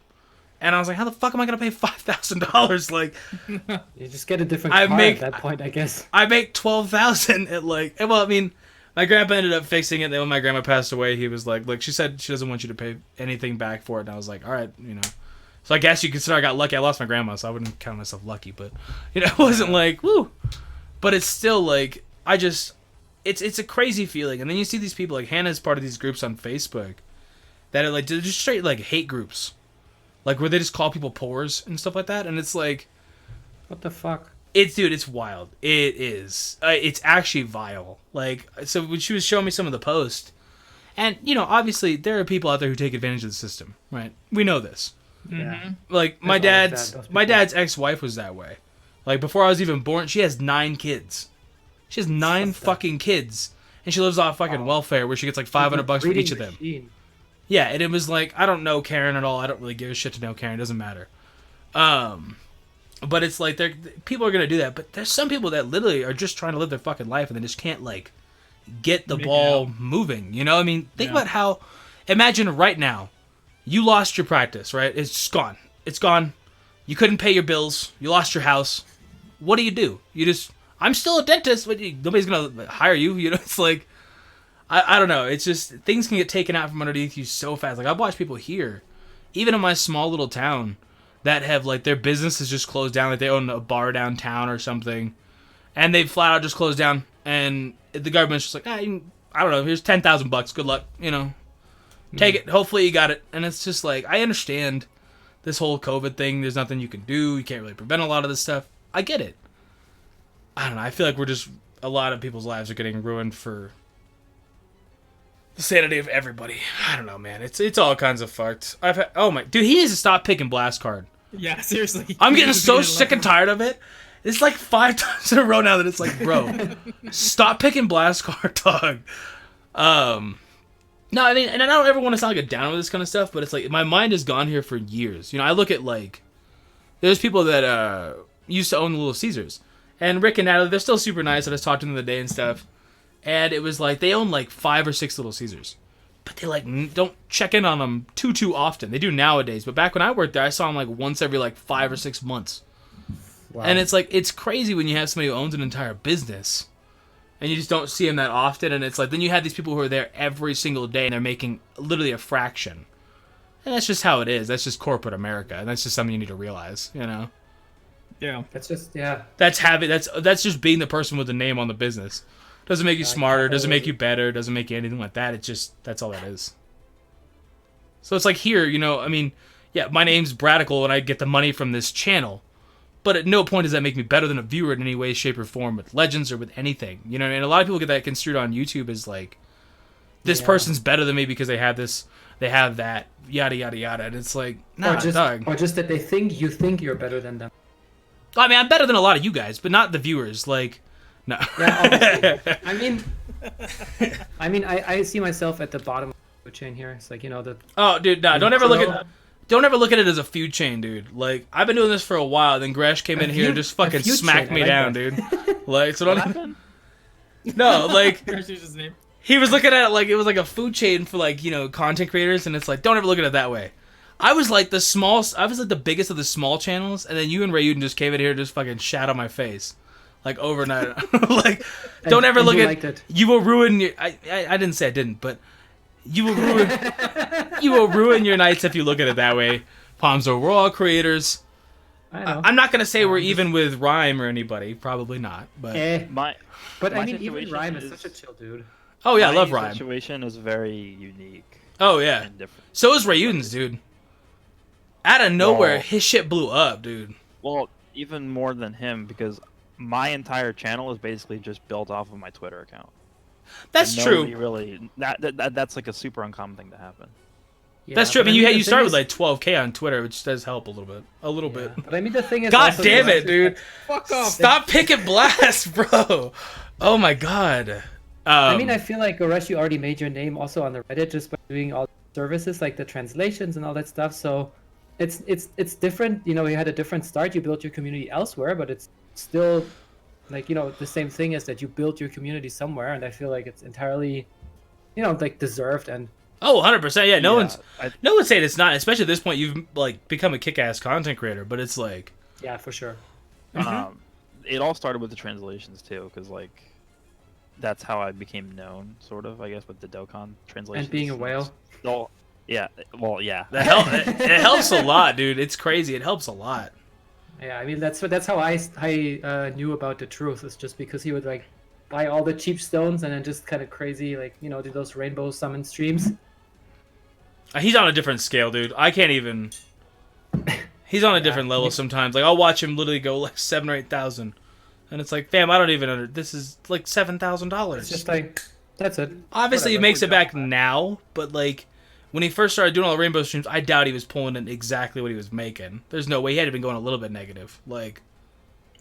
And I was like, how the fuck am I going to pay $5,000? Like, You just get a different I car make- at that point, I guess. I make $12,000 at like, well, I mean, my grandpa ended up fixing it. Then when my grandma passed away, he was like, she said she doesn't want you to pay anything back for it. And I was like, all right, you know. So I guess you consider I got lucky. I lost my grandma, so I wouldn't count myself lucky. But, you know, it wasn't like, woo. But it's still like, it's a crazy feeling. And then you see these people, like Hannah's part of these groups on Facebook that are like, they're just straight like hate groups. Like where they just call people pores and stuff like that. And it's like, What the fuck? it's wild. It is. It's actually vile. Like, so when she was showing me some of the posts, and, you know, obviously there are people out there who take advantage of the system, right? We know this. Yeah. Like, my There's always dad's that, those my people. dad's ex-wife was that way. Like, before I was even born, she has 9 kids. She has 9 fucking kids. And she lives off fucking welfare where she gets like $500 for each of them. Machine. Yeah, and it was like, I don't know Karen at all. I don't really give a shit to know Karen. It doesn't matter. But it's like, people are going to do that. But there's some people that literally are just trying to live their fucking life and they just can't, like, get the ball moving. You know? I mean, think about how... Imagine right now, you lost your practice, right? It's just gone. It's gone. You couldn't pay your bills. You lost your house. What do? You just... I'm still a dentist, but nobody's going to hire you. You know? It's like... I don't know. It's just, things can get taken out from underneath you so fast. Like, I've watched people here, even in my small little town, that have, like, their business is just closed down. Like, they own a bar downtown or something, and they flat out just closed down. And the government's just like, I don't know, here's $10,000. Good luck, you know. Take it. Hopefully you got it. And it's just like, I understand this whole COVID thing. There's nothing you can do. You can't really prevent a lot of this stuff. I get it. I don't know. I feel like a lot of people's lives are getting ruined for the sanity of everybody. I don't know, man. It's all kinds of fucked. Dude, he needs to stop picking Blast Card. Yeah, seriously. I'm getting so sick and tired of it. It's like 5 times in a row now that it's like, bro, stop picking Blast Card, dog. No, I mean, and I don't ever want to sound like a downer with this kind of stuff, but it's like, my mind has gone here for years. You know, I look at, like, there's people that used to own the Little Caesars. And Rick and Natalie, they're still super nice. I just talked to them the other day and stuff. And it was like, they own like 5 or 6 Little Caesars. But they like don't check in on them too often. They do nowadays. But back when I worked there, I saw them like once every like 5 or 6 months. Wow. And it's like, it's crazy when you have somebody who owns an entire business. And you just don't see them that often. And it's like, then you have these people who are there every single day and they're making literally a fraction. And that's just how it is. That's just corporate America. And that's just something you need to realize, you know? Yeah. That's just, yeah. That's just being the person with the name on the business. Doesn't make you smarter. Doesn't make you better. Doesn't make you anything like that. It's just that's all that is. So it's like here, you know. I mean, yeah, my name's Bradical, and I get the money from this channel. But at no point does that make me better than a viewer in any way, shape, or form with Legends or with anything. You know, and a lot of people get that construed on YouTube as like, this person's better than me because they have this, they have that, yada yada yada. And it's like, nah, dog. Or just that they think you think you're better than them. I mean, I'm better than a lot of you guys, but not the viewers. Like, no. Yeah, obviously. I see myself at the bottom of the chain here. It's like, you know, the. Oh, dude, no, don't ever look at it as a feud chain, dude. Like, I've been doing this for a while, then Gresh came in here and just fucking smacked me down, dude. Like, so don't. No, like. His name. He was looking at it like it was like a food chain for, like, you know, content creators, and it's like, don't ever look at it that way. I was like the biggest of the small channels, and then you and Rayuden just came in here and just fucking shat on my face. Like, overnight. Like, don't ever look at it. You will ruin your... I didn't say I didn't, but you will ruin your nights if you look at it that way. Palmzo, we're all creators. I know. I'm not going to say we're even with Rhyme or anybody. Probably not, but... But I mean, even Rhyme is such a chill dude. Oh, yeah, I love Rhyme. My situation is very unique. Oh, yeah. And different. So is Rayuden's, dude. Out of nowhere, his shit blew up, dude. Well, even more than him, because my entire channel is basically just built off of my Twitter account. That's true. Really, that's like a super uncommon thing to happen. Yeah, that's true. I mean, you start with like 12K on Twitter, which does help a little bit. A little bit. But I mean, the thing is... God damn it, dude. Fuck off. Stop picking blast, bro. Oh, my God. I mean, I feel like, Goresh, you already made your name also on the Reddit just by doing all the services, like the translations and all that stuff, so... It's different, you know, you had a different start, you built your community elsewhere, but it's still, like, you know, the same thing is that you built your community somewhere, and I feel like it's entirely, you know, like, deserved and... Oh, 100%, yeah, no one's saying it's not, especially at this point, you've, like, become a kick-ass content creator, but it's like... Yeah, for sure. It all started with the translations, too, because, like, that's how I became known, sort of, I guess, with the Dokkan translations. And being a whale. Oh, yeah, well, yeah. It helps a lot, dude. It's crazy. It helps a lot. Yeah, I mean, that's how I knew about the truth. Is just because he would, like, buy all the cheap stones and then just kind of crazy, like, you know, do those rainbow summon streams. He's on a different scale, dude. I can't even... He's on a different level sometimes. Like, I'll watch him literally go, like, 7,000 or 8,000. And it's like, fam, I don't even... This is, like, $7,000. It's just like, that's it. Obviously, he makes it back now, but, like... When he first started doing all the rainbow streams, I doubt he was pulling in exactly what he was making. There's no way. He had to been going a little bit negative. Like,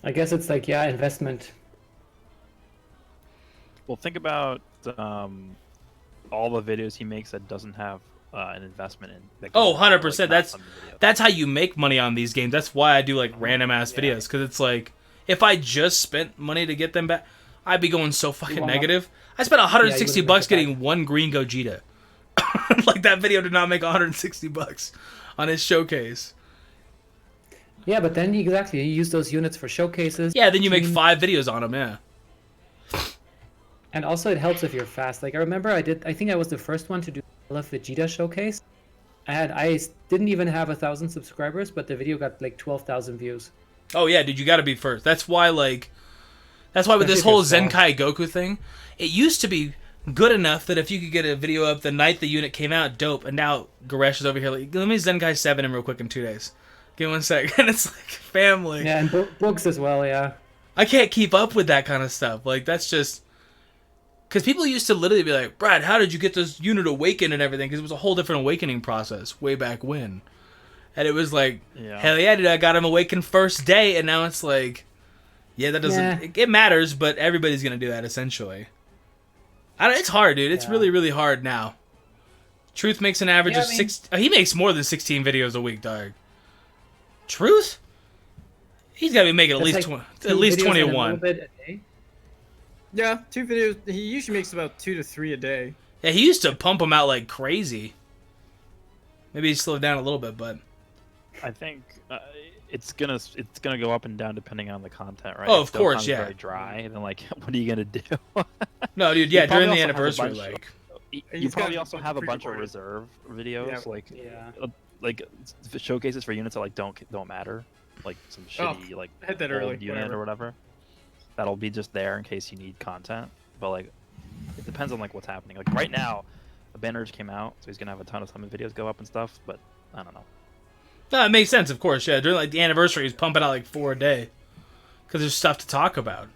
I guess it's like, yeah, investment. Well, think about all the videos he makes that doesn't have an investment in. That oh, 100%. That's how you make money on these games. That's why I do, like, random-ass videos. Because it's like, if I just spent money to get them back, I'd be going so fucking negative. I spent $160 getting one green Gogeta. Like, that video did not make $160 on his showcase. Yeah, but then you use those units for showcases. Yeah, then you make 5 videos on them, yeah. And also it helps if you're fast. Like, I remember I think I was the first one to do the Vegeta showcase. I didn't even have 1,000 subscribers, but the video got like 12,000 views. Oh yeah, dude, you gotta be first. That's why with this whole Zenkai Goku thing, it used to be good enough that if you could get a video up the night the unit came out, dope. And now Goresh is over here like, let me Zenkai 7 him real quick in 2 days. Give me 1 sec. And it's like, family. Yeah, and books as well, yeah. I can't keep up with that kind of stuff. Like, that's just... Because people used to literally be like, Brad, how did you get this unit awakened and everything? Because it was a whole different awakening process way back when. And it was like, hell yeah, dude, I got him awakened first day. And now it's like, yeah, that doesn't... Yeah. It matters, but everybody's going to do that, essentially. It's hard, dude. It's really, really hard now. Truth makes an average of 6... he makes more than 16 videos a week, dog. Truth? He's got to be making at least like 21. Yeah, 2 videos. He usually makes about 2 to 3 a day. Yeah, he used to pump them out like crazy. Maybe he slowed down a little bit, but... I think it's gonna go up and down depending on the content, right? Oh, of course, yeah. Very dry, then like, what are you gonna do? No, dude, yeah, during the anniversary, like, you probably also have a bunch of reserve videos, like showcases for units that like don't matter, like some shitty like hit that old early, unit or whatever. That'll be just there in case you need content. but like it depends on like what's happening. Like right now, the banner just came out, so he's gonna have a ton of summon videos go up and stuff. But I don't know. No, it makes sense, of course. Yeah, during like the anniversary, he's pumping out like 4 a day because there's stuff to talk about.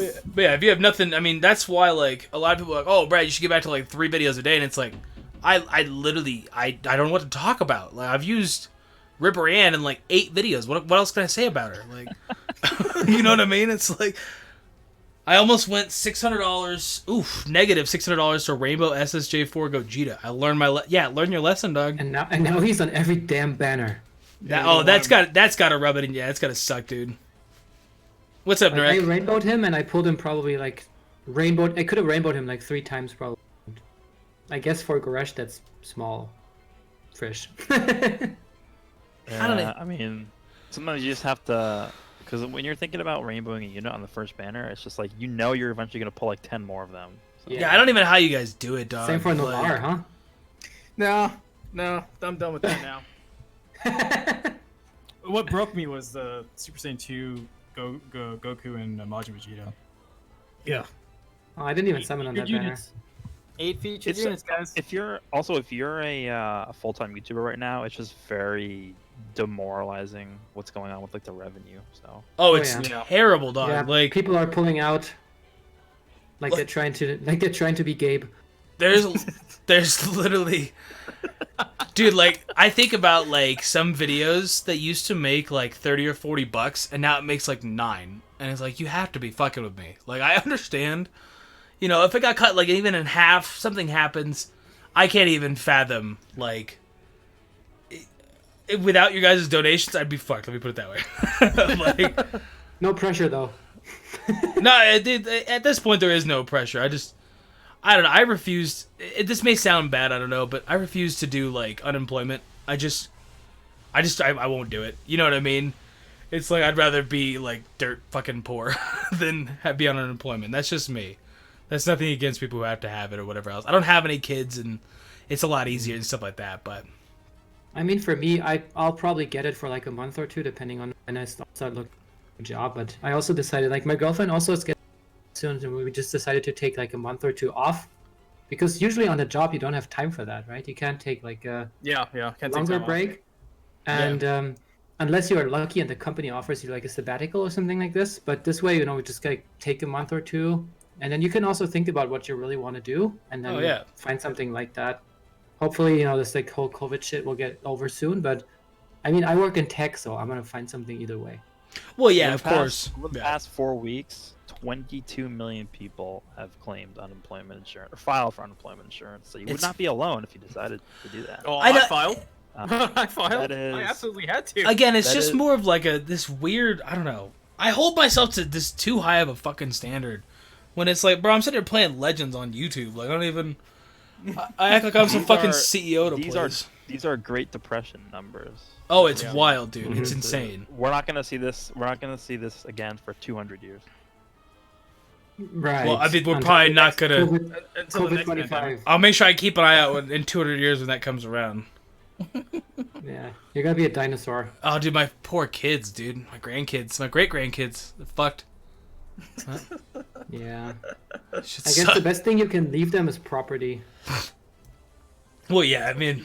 Yeah. But yeah, if you have nothing, I mean, that's why like a lot of people are like, oh, Brad, you should get back to like 3 videos a day, and it's like, I literally I don't know what to talk about. Like I've used Ripper Ann in like 8 videos. What else can I say about her? Like, you know what I mean? It's like I almost went $600. Oof, negative $600 to Rainbow SSJ4 Gogeta. I learned my learn your lesson, dog. And now he's on every damn banner. That's got to rub it in. Yeah, it's got to suck, dude. What's up, Like, Narek? I rainbowed him and I pulled him probably like I could have rainbowed him like 3 times probably. I guess for Goresh that's small fish. Yeah, I don't know. I mean, sometimes you just have to, because when you're thinking about rainbowing a unit on the first banner, it's just like you're eventually gonna pull like 10 more of them. So. Yeah, I don't even know how you guys do it, dog. Same for Like, Noir, huh? No, I'm done with that now. What broke me was the Super Saiyan 2 Goku and Majin Vegeta. Yeah. Oh, I didn't even summon on Good that banner. units. 8 featured It's units, guys. If you're a full-time YouTuber right now, it's just very demoralizing what's going on with like the revenue. So Oh, it's yeah. terrible, dog. Yeah, Like people are pulling out like they're trying to be Gabe. there's literally, dude. Like I think about like some videos that used to make like $30 or $40, and now it makes like 9, and it's like you have to be fucking with me. Like I understand, you know, if it got cut like even in half, something happens. I can't even fathom like. Without your guys' donations, I'd be fucked. Let me put it that way. Like, No pressure though. no, at this point there is no pressure. I don't know. I refused. This may sound bad, I don't know, but I refuse to do like unemployment. I won't do it. You know what I mean? It's like I'd rather be like dirt fucking poor than be on unemployment. That's just me. That's nothing against people who have to have it or whatever else. I don't have any kids, and it's a lot easier and stuff like that. But I mean, for me, I'll probably get it for like a month or 2, depending on when I start looking for a job. But I also decided, like, my girlfriend also is getting soon, and we just decided to take like a month or 2 off, because usually on the job you don't have time for that, right? You can't take like a Yeah. Can't take longer time off. break, and unless you are lucky and the company offers you like a sabbatical or something like this. But this way, we just gotta take a month or 2, and then you can also think about what you really want to do, and then find something like that. Hopefully, this like whole COVID shit will get over soon. But I mean, I work in tech, so I'm gonna find something either way. well, yeah, In of the course. past- over the past 4 weeks, 22 million people have claimed unemployment insurance or filed for unemployment insurance. So you would It's- not be alone if you decided to do that. Oh, I know- I filed. I filed. That is- I absolutely had to. Again, it's That just is- more of like this weird. I don't know. I hold myself to this too high of a fucking standard. When it's like, bro, I'm sitting here playing Legends on YouTube. Like I don't even. I act like I'm some These fucking are- CEO to these place. These are Great Depression numbers. Oh, it's Yeah. wild, dude. It's Mhm. insane. We're not gonna see this. We're not gonna see this again for 200 years. Right. Well, I mean, we're Until probably the not next gonna- COVID, Until the next 25. pandemic. I'll make sure I keep an eye out in 200 years when that comes around. Yeah, you're gonna be a dinosaur. Oh, dude, my poor kids, dude. My grandkids, my great grandkids, they're fucked. Yeah. Shit I guess suck. the best thing you can leave them is property. Well, yeah, I mean,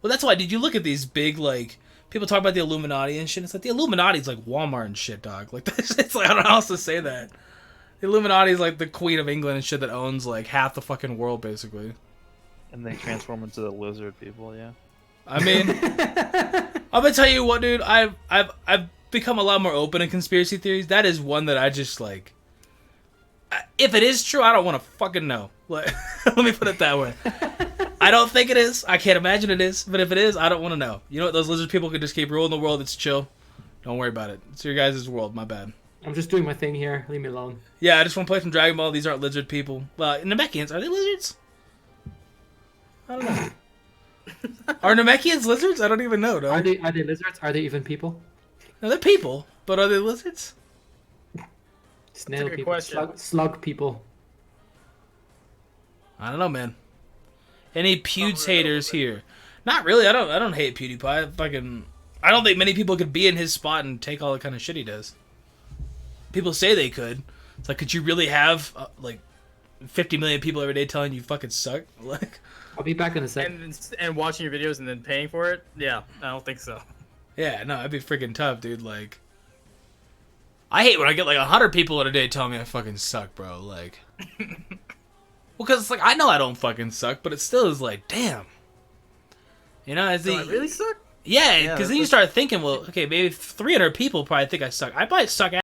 well, that's why. Did you look at these big like people talk about the Illuminati and shit? It's like the Illuminati's like Walmart and shit, dog. Like it's like I don't know how else to say that. The Illuminati's like the Queen of England and shit that owns like half the fucking world, basically. And they transform into the lizard people. Yeah. I mean, I'm gonna tell you what, dude. I've become a lot more open in conspiracy theories. That is one that I just like. If it is true, I don't want to fucking know. Like, let me put it that way. I don't think it is. I can't imagine it is. But if it is, I don't want to know. You know what? Those lizard people could just keep ruling the world. It's chill. Don't worry about it. It's your guys' world. My bad. I'm just doing my thing here. Leave me alone. Yeah, I just want to play some Dragon Ball. These aren't lizard people. Well, Namekians, are they lizards? I don't know. Are Namekians lizards? I don't even know, Are dog. they lizards? Are they even people? No, they're people. But are they lizards? Snail good people. question. Slug people. I don't know, man. Any Pewds haters here? Not really. I don't hate PewDiePie. I don't think many people could be in his spot and take all the kind of shit he does. People say they could. It's like, could you really have like 50 million people every day telling you fucking suck? Like, I'll be back in a second. And watching your videos and then paying for it? Yeah, I don't think so. yeah, no, that'd be freaking tough, dude. Like, I hate when I get like 100 people in a day telling me I fucking suck, bro. Like, well, because it's like, I know I don't fucking suck, but it still is like, damn. You know, Do I really suck? Yeah, because then you that's- start thinking, well, okay, maybe 300 people probably think I suck. I might suck